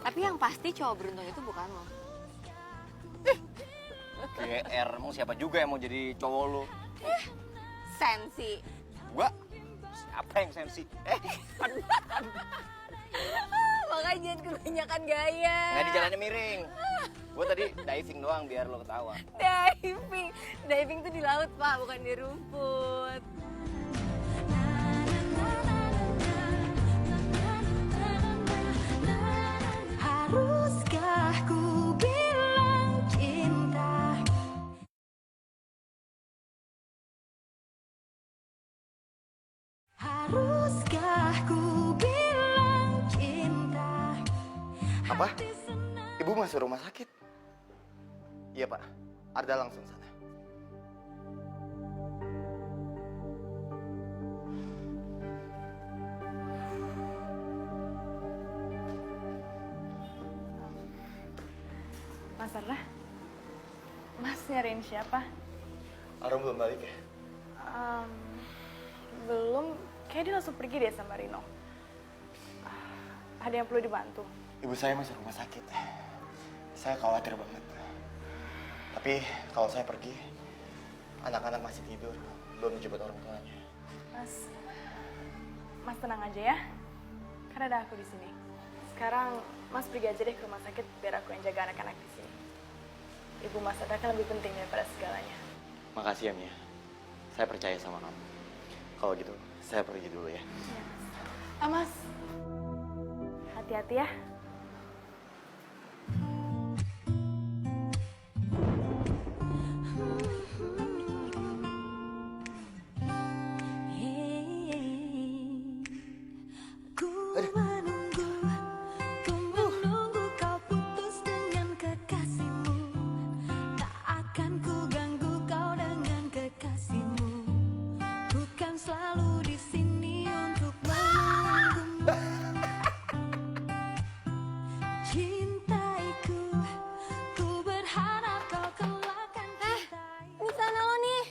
Tapi yang pasti cowok beruntung itu bukan lo. GR, mau siapa juga yang mau jadi cowok lo? Sensi. Gua? Siapa yang sensi? Aduh. Makanya jangan kebanyakan gaya. Nggak di jalannya miring. Gue tadi diving doang biar lo ketawa. Diving. Diving tuh di laut, Pak, bukan di rumput. Haruskah ku bilang cinta? Harus Haruskah ku bilang cinta? Apa? Ibu masuk rumah sakit? Iya Pak, Arda langsung sana. Mas Arda, Mas nyariin siapa? Arum belum balik ya? Belum, kayak dia langsung pergi deh sama Rino. Ada yang perlu dibantu? Ibu saya masuk rumah sakit. Saya khawatir banget. Tapi kalau saya pergi, anak-anak masih tidur, belum dijemput orang tuanya. Mas tenang aja ya, karena ada aku di sini. Sekarang Mas pergi aja deh ke rumah sakit biar aku yang jaga anak-anak di sini. Ibu Mas Arda kan lebih penting daripada segalanya. Makasih ya Mia, saya percaya sama kamu. Kalau gitu, saya pergi dulu ya. Mas, hati-hati ya. Ku menunggu kau putus dengan kekasihmu. Tak akan ku ganggu kau dengan kekasihmu. Bukan selalu di sini untuk menunggumu. Cintaiku, ku berharap kau kelak akan cintai. Ini celana lo nih.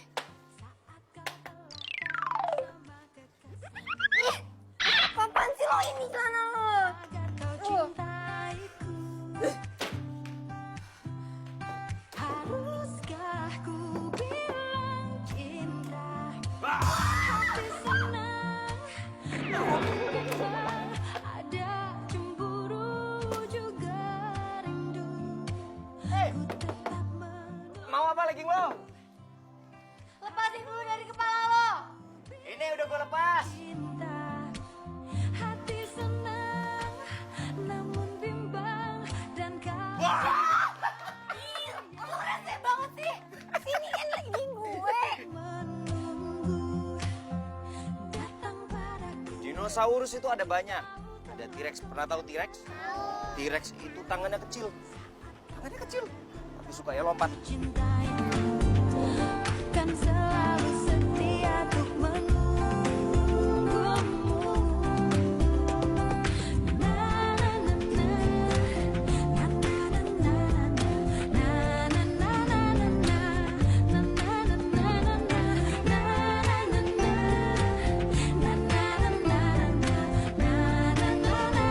Kapan sih lo ini celana lo? Agar kau cintaiku. Haruskah ku bilang cinta? Hati senang, namun getar. Ada cemburu juga rindu. Ku tetap menunggu. Mau apa lagi lo? Lepasin dulu dari kepala lo. Ini udah gue lepas. Cinta, hati senang, namun bimbang dan kau. Ih, lo rese banget sih. Sini kan lagi gue. Menunggu datang padaku. Dinosaurus itu ada banyak. Ada T-Rex, pernah tahu T-Rex? T-Rex itu tangannya kecil. Tangannya kecil, tapi suka ya lompat. Cintaiku kan selalu setia untuk menunggumu. Na na na na, na na na na na, na na na na na, na na na na na, na na na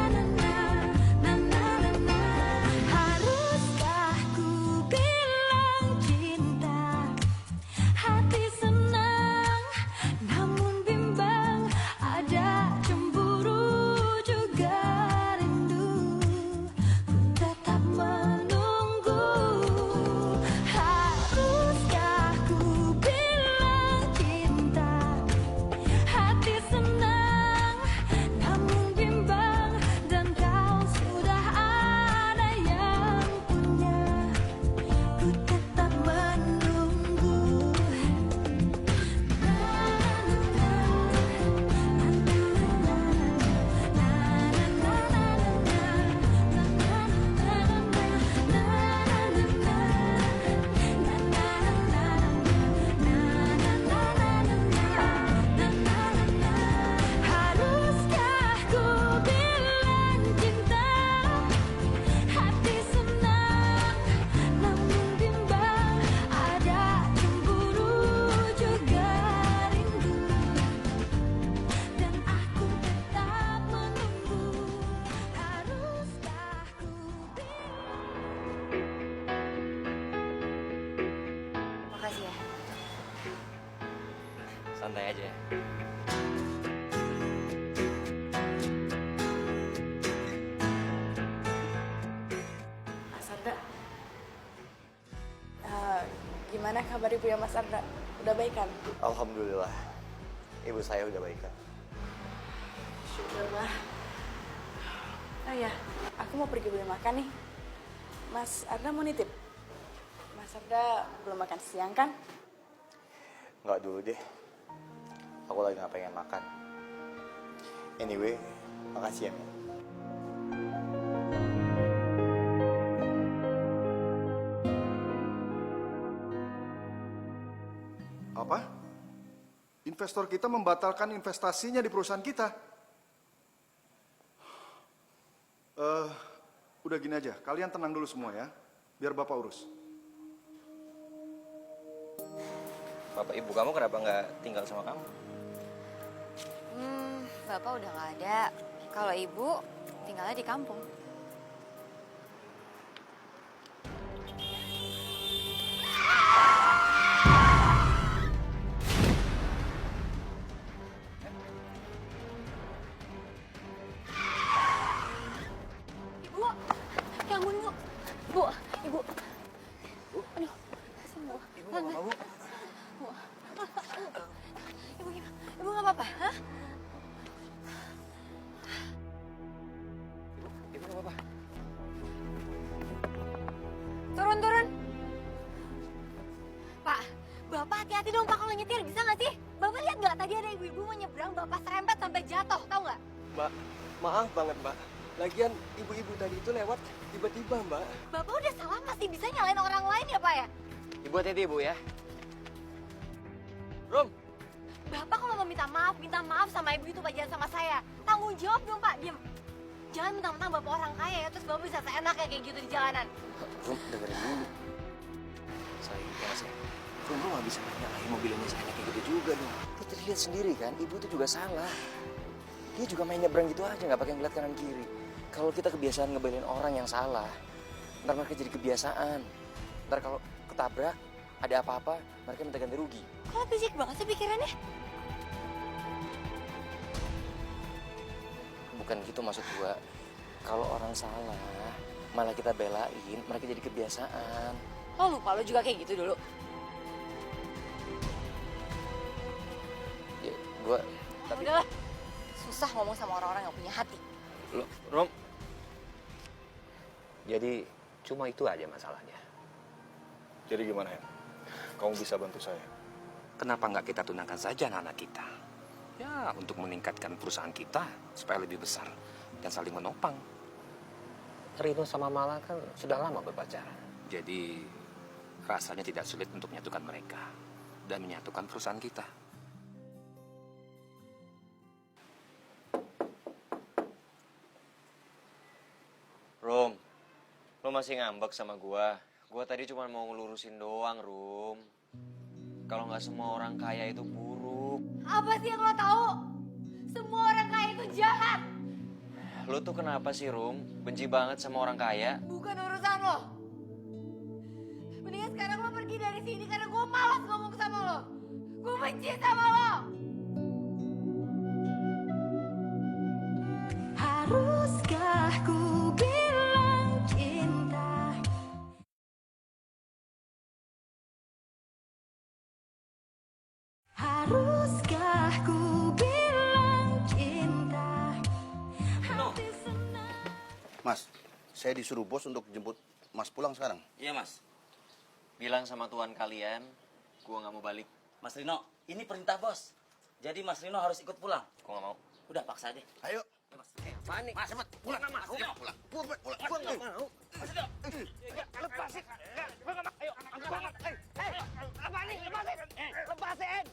na, na na na na. Haruskah ku bilang cinta? Hati senang, namun bimbang. Ada cemburu juga rindu. Ku tetap menunggu. Haruskah ku bilang cinta? Hati senang, namun bimbang. Dan kau sudah ada yang punya. Ku tetap menunggu. Haruskah ku bilang cinta? Hati senang, namun bimbang. Ada cemburu juga rindu. Dan aku tetap menunggu. Haruskah ku Makasih ya. Santai aja ya. Mas Arda, gimana kabar ibu ya Mas Arda? Udah baik kan? Alhamdulillah, ibu saya udah baikan. Syukurlah. Oh ya, aku mau pergi beli makan nih. Mas Arda mau nitip? Mas Arda belum makan siang kan? Nggak dulu deh, aku lagi nggak pengen makan. Anyway, makasih ya. Apa? Investor kita membatalkan investasinya di perusahaan kita. Udah gini aja, kalian tenang dulu semua ya, biar Bapak urus. Bapak ibu kamu kenapa nggak tinggal sama kamu? Bapak udah nggak ada. Kalau ibu tinggalnya di kampung. Ibu, ya ampun bu. Bu, ibu. Aduh, kasih bu. Ibu nggak apa-apa, Bu? Ibu gimana? Ibu nggak apa-apa, hah? Ibu nggak apa-apa. Turun, turun. Pak, Bapak hati-hati dong Pak kalau nyetir, bisa nggak sih? Bapak lihat nggak tadi ada ibu-ibu mau nyebrang, Bapak serempet sampai jatuh, tahu nggak? Mbak, maaf banget Mbak. Lagian ibu-ibu tadi itu lewat tiba-tiba Mbak. Bapak udah salah masih bisa nyalain orang lain ya Pak ya? Ibu hati-hati ibu ya. Rom, Bapak kalau mau minta maaf sama ibu itu Pak, jangan sama saya. Tanggung jawab dong Pak, diam. Jangan mentang-mentang Bapak orang kaya ya, terus Bapak bisa seenaknya kayak gitu di jalanan. Rum, dengerin dulu. Saya mas ya. Rum, lu nggak bisa nyalahin mobilnya saya kayak gitu juga dong. Lu tadi lihat sendiri kan, ibu itu juga salah. Dia juga main nyebrang gitu aja, nggak pakai ngeliat kanan kiri. Kalau kita kebiasaan ngebelain orang yang salah, ntar mereka jadi kebiasaan. Ntar kalau ketabrak, ada apa-apa, mereka minta ganti rugi. Kok fisik banget sih pikirannya? Bukan gitu maksud gua. Kalau orang salah, malah kita belain, mereka jadi kebiasaan. Lo lupa lo juga kayak gitu dulu. Ya, gua... Tapi... Udah lah. Susah ngomong sama orang-orang yang punya hati. Lo, Rom, Jadi cuma itu aja masalahnya. Jadi gimana ya? Kamu bisa bantu saya? Kenapa nggak kita tunangkan saja anak-anak kita? Ya, untuk meningkatkan perusahaan kita supaya lebih besar dan saling menopang. Rino sama Mala kan sudah lama berpacaran. Jadi rasanya tidak sulit untuk menyatukan mereka dan menyatukan perusahaan kita. Rum, lo masih ngambek sama gua. Gua tadi cuma mau ngelurusin doang, Rum. Kalau nggak semua orang kaya itu buruk. Apa sih yang lo tahu? Semua orang kaya itu jahat. Lo tuh kenapa sih, Rum? Benci banget sama orang kaya? Bukan urusan lo. Mendingan sekarang lo pergi dari sini karena gue malas ngomong sama lo. Gue benci sama lo. Haruskah ku bilang cinta? Haruskah ku bilang cinta? Hati senang. Mas, saya disuruh bos untuk jemput Mas pulang sekarang. Iya, Mas. Bilang sama tuan kalian, gua nggak mau balik. Mas Rino, ini perintah bos. Jadi Mas Rino harus ikut pulang. Gua nggak mau. Udah paksa aja. Ayo. Panik. Mas, cepet. Pulang, Mas. Pulang. Pulang. Gua nggak mau. Mas Rino. Lepasin. Gua nggak mau. Ayo, angkat banget. Lepasin. Lepasin.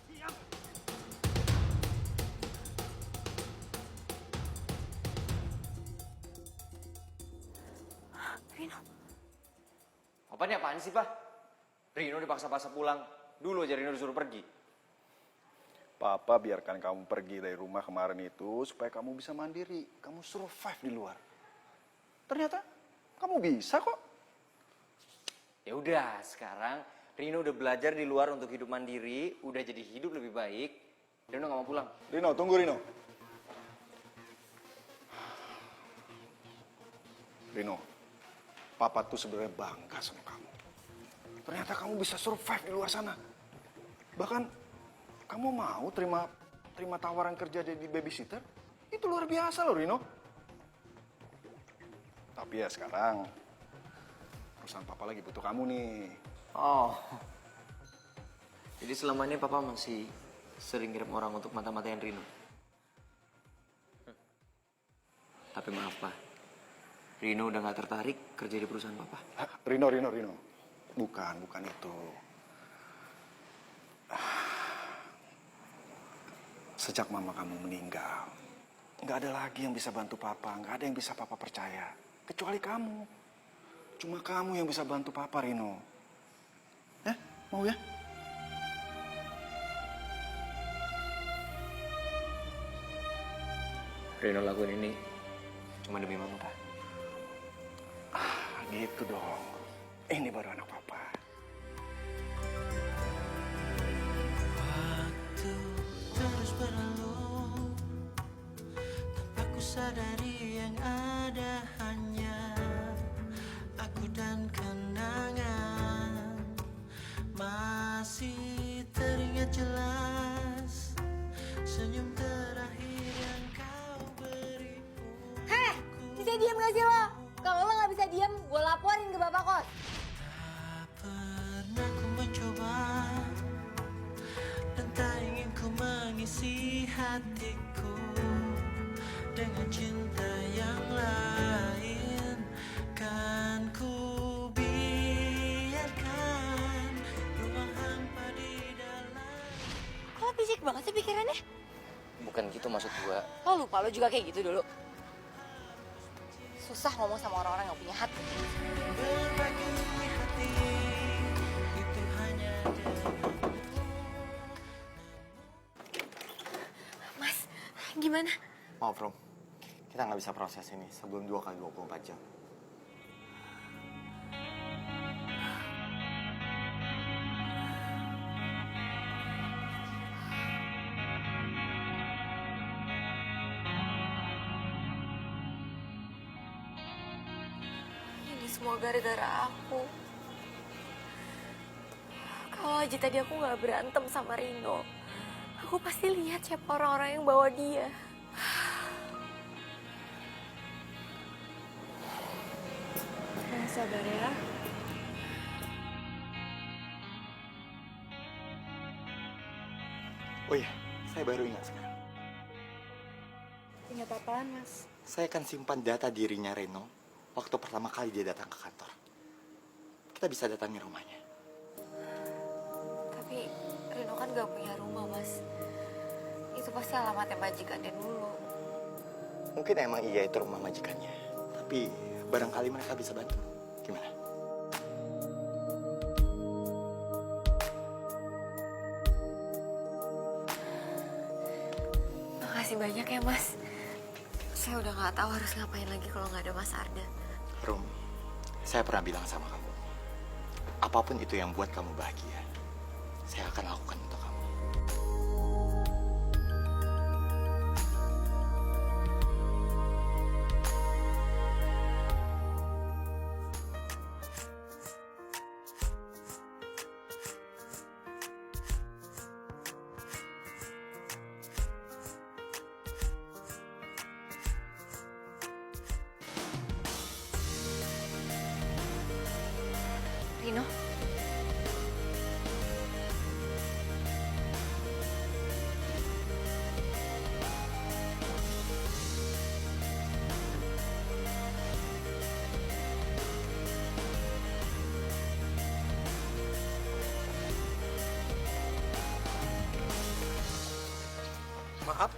Rino. Apa nih apaan sih, Pak? Rino dipaksa-paksa pulang. Dulu aja Rino disuruh pergi. Papa biarkan kamu pergi dari rumah kemarin itu supaya kamu bisa mandiri. Kamu survive di luar. Ternyata kamu bisa kok. Ya udah, sekarang Rino udah belajar di luar untuk hidup mandiri, udah jadi hidup lebih baik. Rino nggak mau pulang. Rino, tunggu Rino. Rino, Papa tuh sebenarnya bangga sama kamu. Ternyata kamu bisa survive di luar sana. Bahkan kamu mau terima tawaran kerja jadi babysitter? Itu luar biasa loh, Rino. Tapi ya sekarang perusahaan Papa lagi butuh kamu nih. Oh, jadi selama ini Papa masih sering ngirim orang untuk mata-matain Rino? Tapi maaf Pak, Rino udah gak tertarik kerja di perusahaan Papa. Rino. Bukan itu. Sejak mama kamu meninggal, nggak ada lagi yang bisa bantu papa, nggak ada yang bisa papa percaya. Kecuali kamu. Cuma kamu yang bisa bantu papa, Rino. Mau ya? Rino lakuin ini cuma demi mama Pak. Gitu dong. Ini baru anak papa. Terus berlalu tanpa ku sadari yang ada hanya aku dan kenangan. Masih teringat jelas senyum terakhir yang kau beri. Heh, bisa diam gak sih lo? Kalau lo gak bisa diam, gue laporin ke bapak kos. Pernah ku mencoba dan tak ingin ku mengisi hatiku dengan cinta yang lain. Kan ku biarkan ruang hampa di dalam. Kok fisik banget sih pikirannya? Bukan gitu maksud gua. Lo lupa lo juga kayak gitu dulu. Susah ngomong sama orang-orang yang punya hati. Berbagi hati itu hanya Mas, gimana? Maaf Rom, kita nggak bisa proses ini sebelum 2x24 jam. Ini semua gara-gara aku. Kalau aja tadi aku gak berantem sama Rino, aku pasti lihat siapa orang-orang yang bawa dia. Sabar ya. Oh iya, saya baru ingat sekarang. Ingat apaan, Mas? Saya akan simpan data dirinya Reno waktu pertama kali dia datang ke kantor. Kita bisa datangi rumahnya. Tapi Rino kan gak punya rumah, Mas. Itu pasti alamatnya majikannya dulu. Mungkin emang iya itu rumah majikannya. Tapi barangkali mereka bisa bantu. Gimana? Makasih banyak ya, Mas. Saya udah gak tahu harus ngapain lagi kalau gak ada Mas Arda. Rum, saya pernah bilang sama kamu, apapun itu yang buat kamu bahagia, saya akan lakukan untuk kamu. Rino? Maaf,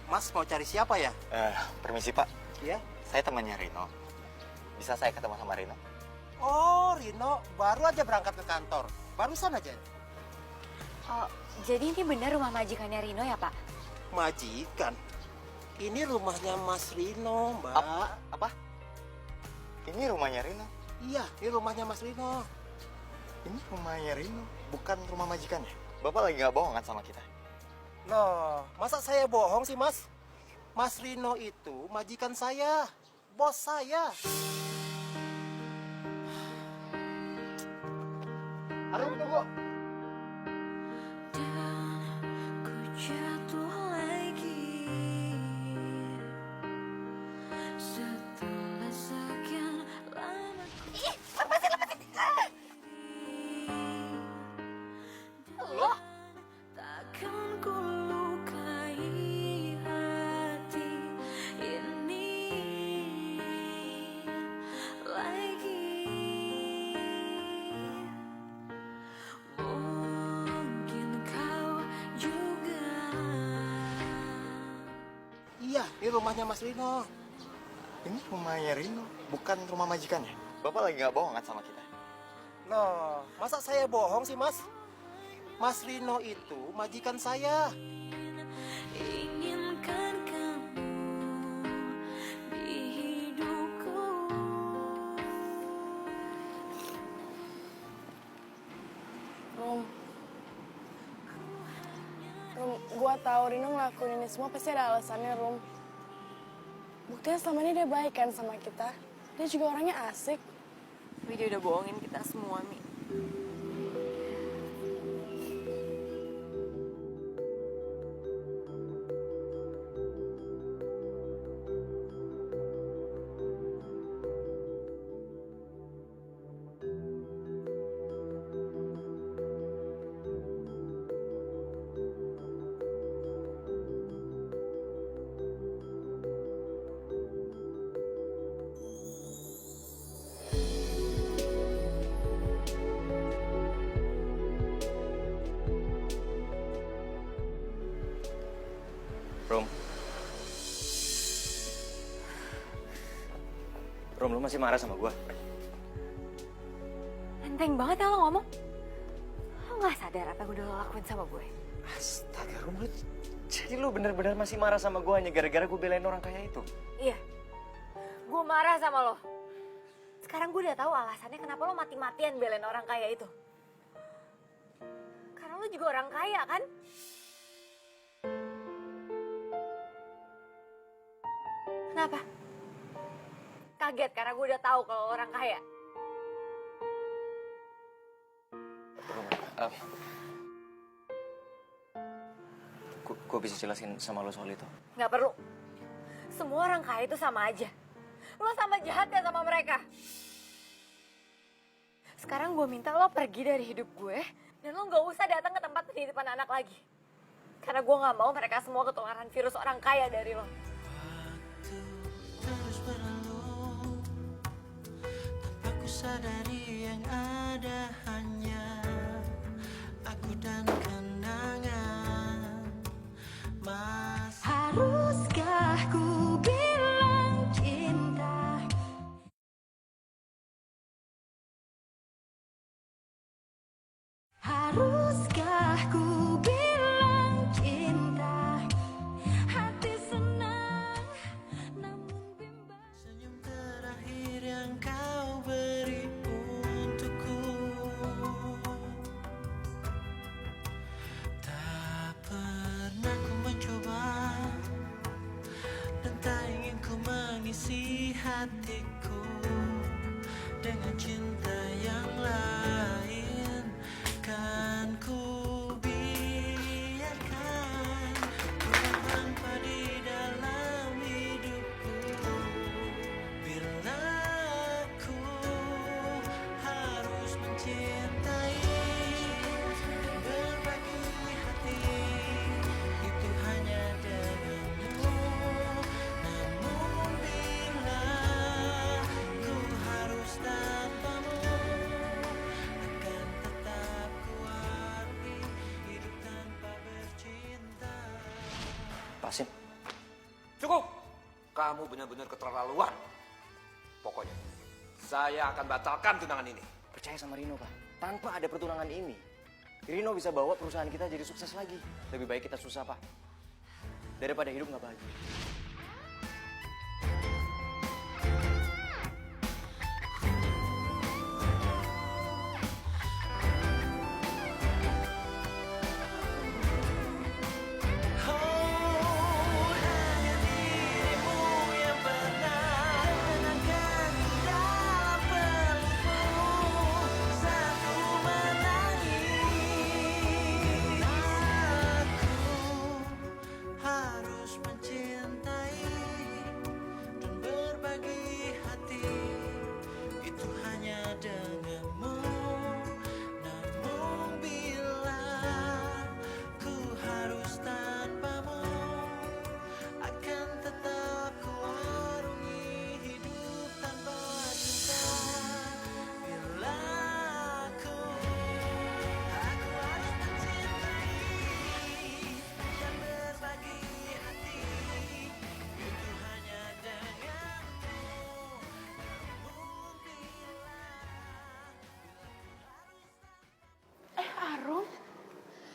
Mas mau cari siapa ya? Permisi Pak, Iya. saya temannya Reno. Bisa saya ketemu sama Reno? Oh, Rino baru aja berangkat ke kantor. Barusan aja. Oh, jadi ini benar rumah majikannya Rino ya, Pak? Majikan. Ini rumahnya Mas Rino, Mbak. Apa? Ini rumahnya Reno? Iya, ini rumahnya Mas Rino. Ini rumahnya Reno, bukan rumah majikannya. Bapak lagi nggak bohong kan sama kita? Loh, masa saya bohong sih, Mas? Mas Rino itu majikan saya, bos saya. Aduh, tunggu. Ku jatuh lagi setelah sekian lama. Loh? Takkan ku lukai hati ini. Iya, ini rumahnya Mas Rino. Ini rumahnya Rino, bukan rumah majikannya. Bapak lagi nggak bohong kan sama kita? Loh, masa saya bohong sih, Mas? Mas Rino itu majikan saya. Inginkan kamu di hidupku. Rum, gua tahu Rino ngelakuin ini semua pasti ada alasannya, Rum. Buktinya selama ini dia baik kan sama kita. Dia juga orangnya asik. Tapi dia udah bohongin kita semua, Mi. Rom, lu masih marah sama gue? Enteng banget ya lo ngomong. Lo gak sadar apa yang udah lo lakuin sama gue? Astaga, Rom, jadi lu bener-bener masih marah sama gue hanya gara-gara gue belain orang kaya itu? Iya, gue marah sama lo. Sekarang gue udah tahu alasannya kenapa lo mati-matian belain orang kaya itu. Karena lo juga orang kaya kan? Kenapa? Kaget karena gue udah tahu kalau lo orang kaya. Gue bisa jelasin sama lo soal itu? Nggak perlu. Semua orang kaya itu sama aja. Lo sama jahat ya sama mereka. Sekarang gue minta lo pergi dari hidup gue. Dan lo nggak usah datang ke tempat penitipan anak lagi. Karena gue nggak mau mereka semua ketularan virus orang kaya dari lo. Terus berlalu tanpa ku sadari yang ada hanya aku dan kenangan. Haruskah ku bilang cinta? Haruskah ku bilang cinta? Hati senang namun bimbang. Senyum terakhir yang kau beri untukku, tak pernah ku mencoba dan tak ingin ku mengisi hatiku dengan cinta yang lain. Kan ku biarkan ku hampa di dalam hidupku. Bila aku harus mencintai, berbagi hati itu hanya denganmu. Namun bila ku harus tanpamu, akan tetap ku arti hidup tanpa bercinta. Pasin. Cukup! Kamu benar-benar keterlaluan. Pokoknya, saya akan batalkan tunangan ini. Percaya sama Rino, Pak. Tanpa ada pertunangan ini, Rino bisa bawa perusahaan kita jadi sukses lagi. Lebih baik kita susah, Pak. Daripada hidup nggak bahagia. Hanya dirimu yang pernah menenangkan dalam pelukku saat ku menangis. Aku harus mencintai.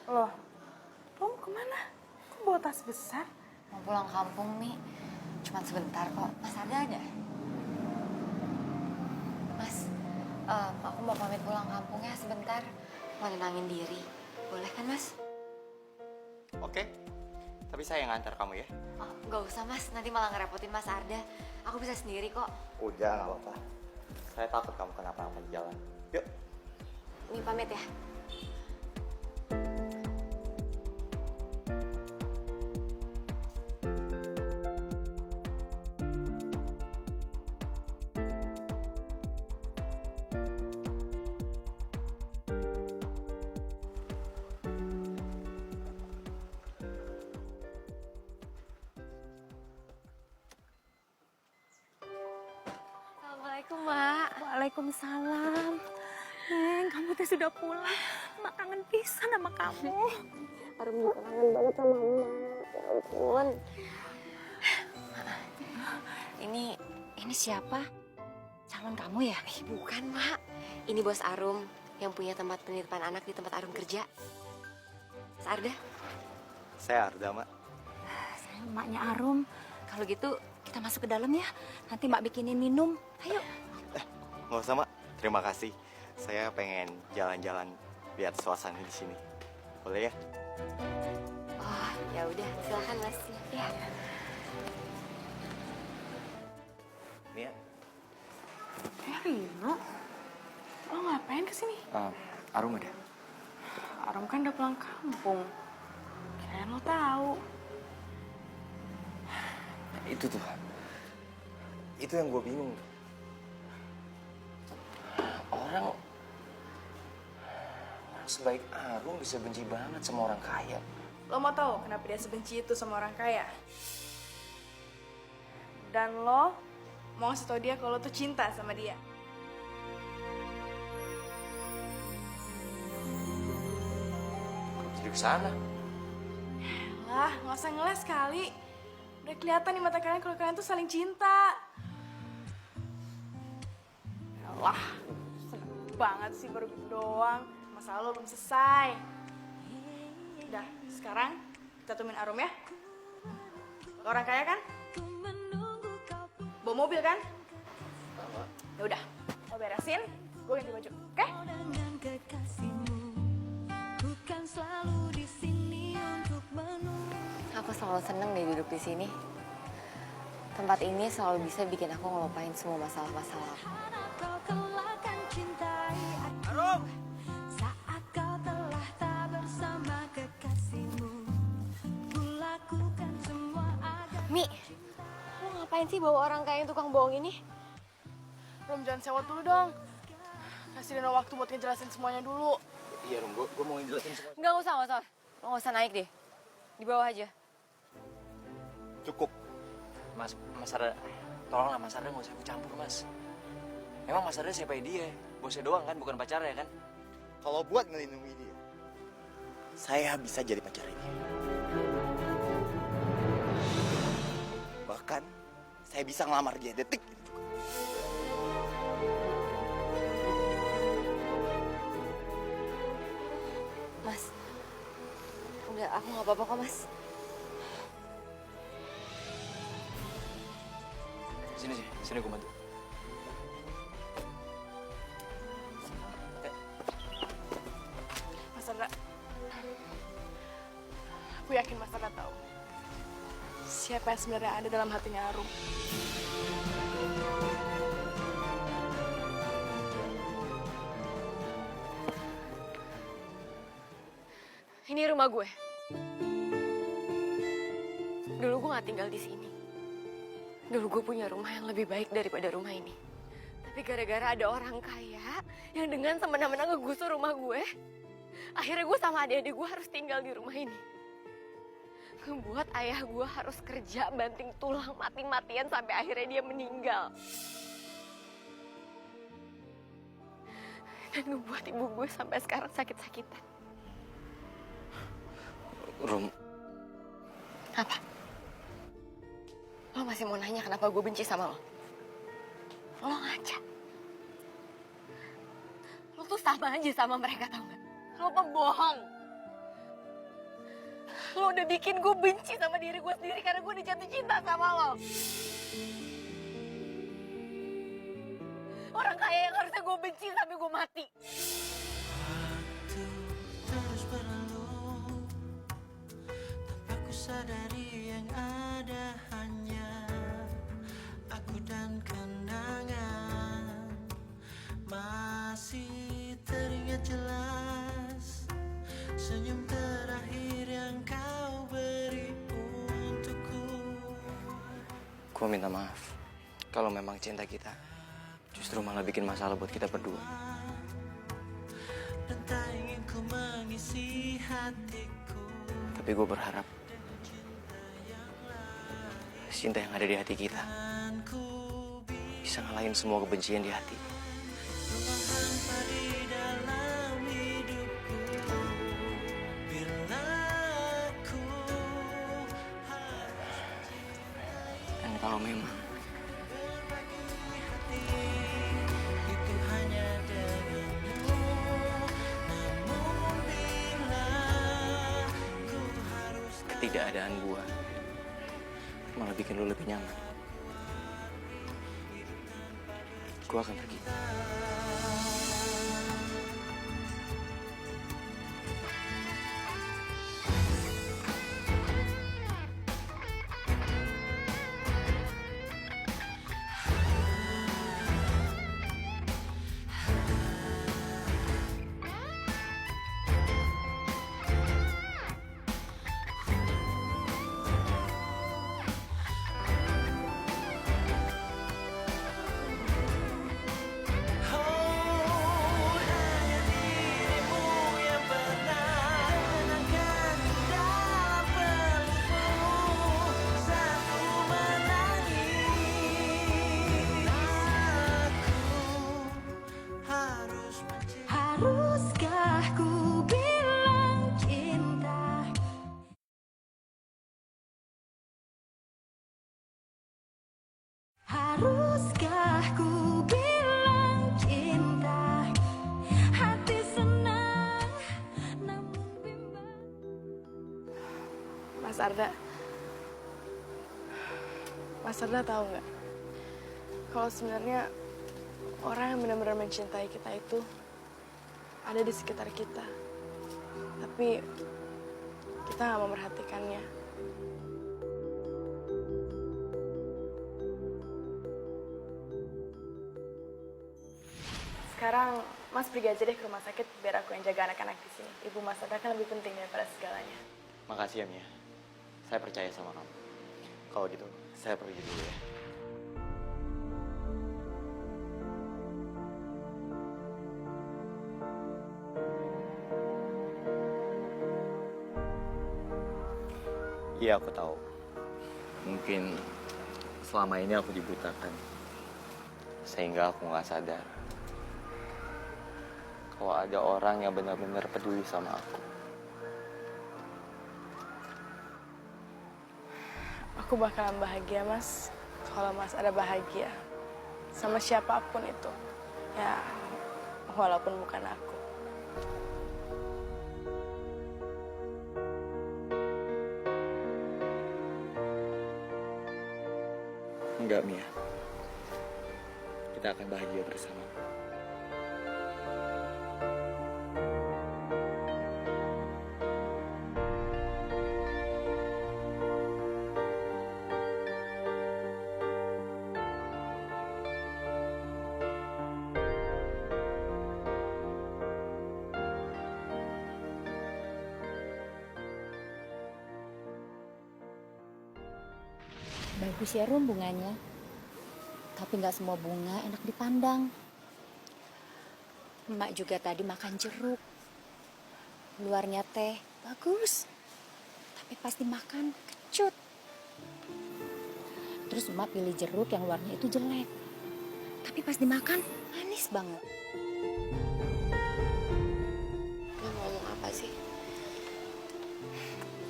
Loh, lo mau kemana? Kok bawa tas besar? Mau pulang kampung nih. Cuma sebentar kok. Mas Arda ada? Mas, aku mau pamit pulang kampung ya sebentar. Mau nenangin diri. Boleh kan, Mas? Oke, tapi saya yang ngantar kamu ya. Oh, nggak usah, Mas. Nanti malah ngerepotin Mas Arda. Aku bisa sendiri kok. Udah, nggak apa-apa. Saya takut kamu kenapa-napa di jalan. Yuk. Ini pamit ya. Assalamualaikum, Mak. Waalaikumsalam. Neng, kamu teh sudah pulang. Mak kangen pisan sama kamu. Arum juga kangen banget sama Emak. Ya ampun. Ini siapa? Calon kamu ya? Bukan, Mak. Ini bos Arum yang punya tempat penitipan anak di tempat Arum kerja. Mas Arda? Saya Arda, Mak. Saya emaknya Arum. Kalau gitu kita masuk ke dalam ya. Nanti Mak bikinin minum. Ayo. Nggak usah, Mak. Terima kasih. Saya pengen jalan-jalan lihat suasana di sini. Boleh ya? Oh, ya udah. Silakan, Mas. Ya. Nia. Rino, lo ngapain kesini? Arum ada. Arum kan udah pulang kampung. Kirain lo tahu. Itu tuh. Itu yang gue bingung. Orang sebaik Arum bisa benci banget sama orang kaya. Lo mau tahu kenapa dia sebenci itu sama orang kaya? Dan lo mau ngasih tau dia kalau lo tuh cinta sama dia. Jadi kesana. Lah, nggak usah ngeles kali. Udah kelihatan di mata kalian kalau kalian tuh saling cinta. Wah, seneng banget sih baru gitu doang. Masalah lo belum selesai. Udah, sekarang kita temuin Arum ya. Lo orang kaya kan? Bawa mobil kan? Ya udah, lo beresin, gue ganti baju, oke? Dengan kekasihmu, bukan selalu di sini untuk menunggu. Aku selalu seneng deh duduk di sini. Tempat ini selalu bisa bikin aku ngelupain semua masalah-masalah. Kau kelak akan cintai aku. Arum! Saat kau telah tak bersama kekasihmu, kulakukan semua agar. Mi, lo ngapain sih bawa orang kayak yang tukang bohong ini? Rum, jangan sewot dulu dong. Kasih Reno waktu buat ngejelasin semuanya dulu. Iya Rum, gue mau ngejelasin semua. Nggak usah. Lo nggak usah naik deh. Di bawah aja. Cukup. Mas Arda, tolonglah Mas Arda nggak usah ikut campur, Mas. Emang Mas Arda siapa dia? Bosnya doang kan, bukan pacarnya kan? Kalau buat ngelindungi dia, saya bisa jadi pacarnya dia. Bahkan, saya bisa ngelamar dia detik itu juga. Mas, udah aku nggak apa-apa kok, Mas. Sini gue bantu. Mas Arda, aku yakin Mas Arda tahu siapa yang sebenarnya ada dalam hatinya Arum. Ini rumah gue. Dulu gue gak tinggal di sini. Dulu gue punya rumah yang lebih baik daripada rumah ini. Tapi gara-gara ada orang kaya yang dengan semena-mena ngegusur rumah gue, akhirnya gue sama adik-adik gue harus tinggal di rumah ini. Ngebuat ayah gue harus kerja banting tulang mati-matian sampai akhirnya dia meninggal. Dan ngebuat ibu gue sampai sekarang sakit-sakitan. Rum. Apa? Lo masih mau nanya kenapa gue benci sama lo? Lo ngaca. Lo tuh sama aja sama mereka, tau gak? Lo pembohong. Lo udah bikin gue benci sama diri gue sendiri karena gue jatuh cinta sama lo. Orang kaya yang harusnya gue benci sampai gue mati. Waktu terus berlalu tanpa ku sadari yang ada hanya aku dan kenangan. Masih teringat jelas senyum terakhir yang kau beri untukku. Gue minta maaf kalau memang cinta kita justru malah bikin masalah buat kita berdua. Dan tak ingin ku mengisi hatiku. Tapi gue berharap cinta yang ada di hati kita bisa ngalahin semua kebencian di hati. Ruang hampa di dalam hidupku. Bila aku Dan kalau memang itu hanya denganmu. Namun bila ku harus ketidakadaan gue malah bikin lu lebih nyaman, gue akan pergi. hanya dirimu yang pernah menenangkan dalam pelukmu saat ku menangis. Aku harus mencintai. Haruskah ku bilang cinta? Haruskah ku bilang cinta? Hati senang namun bimbang. Mas Arda tahu nggak? Kalau sebenarnya orang yang benar-benar mencintai kita itu ada di sekitar kita. Tapi kita nggak memperhatikannya. Sekarang Mas pergi aja deh ke rumah sakit biar aku yang jaga anak-anak di sini. Ibu Mas Arda kan lebih penting daripada segalanya. Makasih ya Mia, saya percaya sama kamu. Kalau gitu, saya pergi dulu ya. Iya, aku tahu. Mungkin selama ini aku dibutakan. Sehingga aku nggak sadar kalau ada orang yang benar-benar peduli sama aku. Aku bakalan bahagia, Mas. Kalau Mas ada bahagia sama siapapun itu. Ya, walaupun bukan aku. Enggak, Mia. Kita akan bahagia bersama. Bagus ya Rum bunganya. Tapi nggak semua bunga enak dipandang. Emak juga tadi makan jeruk. Luarnya teh bagus. Tapi pas dimakan kecut. Terus emak pilih jeruk yang luarnya itu jelek. Tapi pas dimakan manis banget. Lo ngomong apa sih?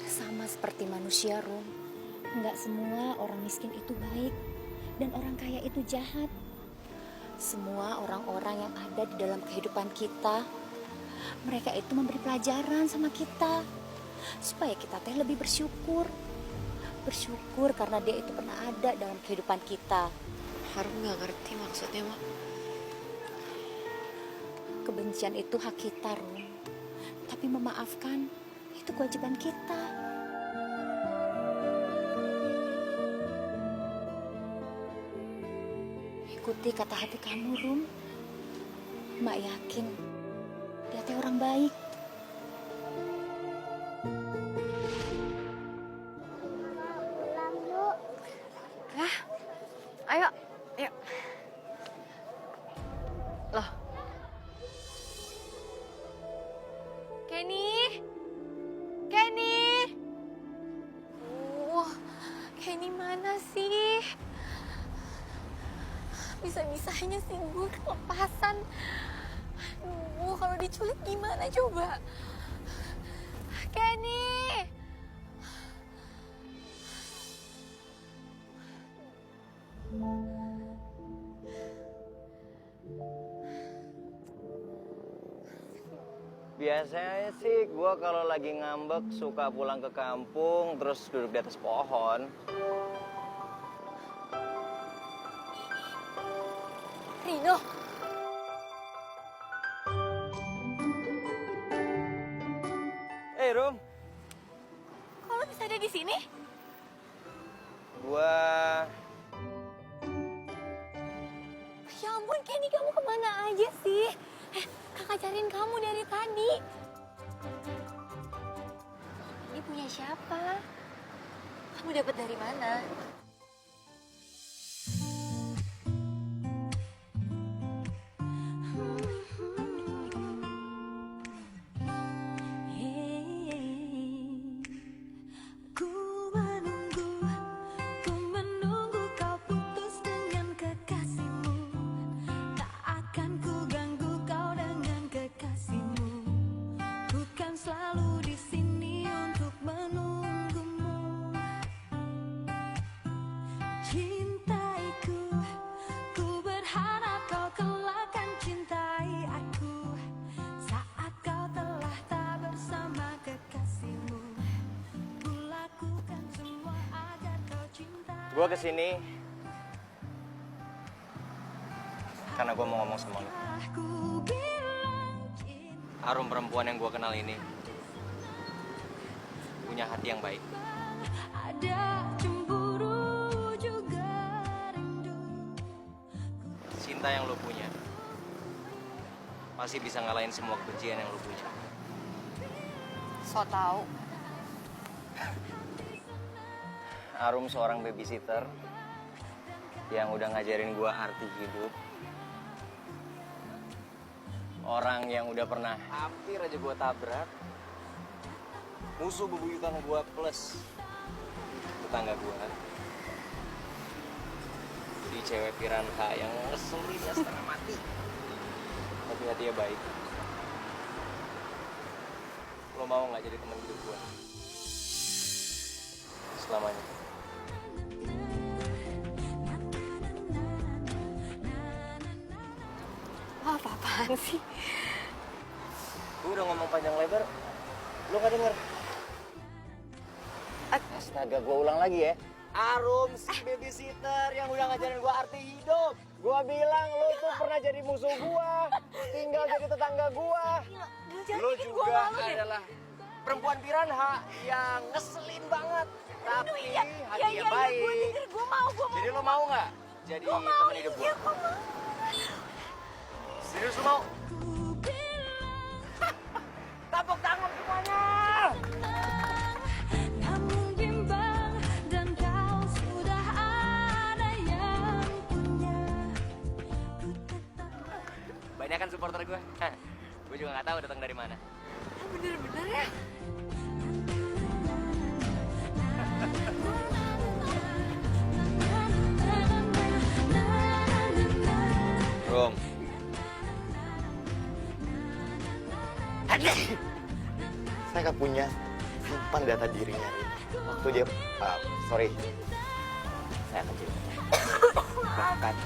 Sama seperti manusia Rum. Nggak semua orang miskin itu baik. Dan orang kaya itu jahat. Semua orang-orang yang ada di dalam kehidupan kita, mereka itu memberi pelajaran sama kita. supaya kita teh lebih bersyukur. Bersyukur karena dia itu pernah ada dalam kehidupan kita. Harum nggak ngerti maksudnya, Mak. Kebencian itu hak kita, Rum. Tapi memaafkan itu kewajiban kita. Ikuti kata hati kamu, Rum. Mak yakin dia teh orang baik. Hah? Ayo, yuk. Loh. Kenny? Kenny? Kenny mana sih? Bisa-bisanya sih gue kelepasan. Aduh, kalau diculik gimana coba? Kenny! Biasanya sih gue kalau lagi ngambek suka pulang ke kampung terus duduk di atas pohon. Rino. Rum. Kok lo bisa ada di sini? Ya ampun, Kenny, kamu kemana aja sih? Kakak cariin kamu dari tadi. Ini punya siapa? Kamu dapat dari mana? Ku menunggu kau putus dengan kekasihmu. Tak akan ku ganggu kau dengan kekasihmu. Bukan selalu di sini untuk menunggumu. Cintaiku, ku berharap kau kelak akan cintai aku. Saat kau telah tak bersama kekasihmu. Gue kesini karena gue mau ngomong sama lo. Arum perempuan yang gue kenal ini punya hati yang baik. Ada cemburu juga rindu. Cinta yang lo punya pasti bisa ngalahin semua kebencian yang lo punya. So tau. Arum seorang babysitter yang udah ngajarin gue arti hidup. Orang yang udah pernah hampir aja gue tabrak. Musuh bebuyutan gue plus tetangga gue. Jadi cewek piranha yang ngeselin ya setengah mati. Tapi hatinya baik. Lo mau nggak jadi teman hidup gue? Selamanya. Apa-apaan sih? Gue udah ngomong panjang lebar, lo gak denger? Astaga, gue ulang lagi ya. Arum si babysitter yang udah ngajarin gue arti hidup. Gue bilang lo tuh pernah jadi musuh gue, tinggal jadi tetangga gue. Lo juga adalah perempuan piranha yang ngeselin banget. Tapi hatinya baik. Gue mau. Jadi lo mau nggak jadi teman hidup gue? Serius lo mau? Tepuk tangan semuanya! Namun bimbang dan kau sudah ada yang punya. Banyak kan supporter gue. Gue juga nggak tahu datang dari mana. Bener-bener ya? Rum. Saya nggak punya simpan data dirinya waktu dia sorry saya kecil bahkan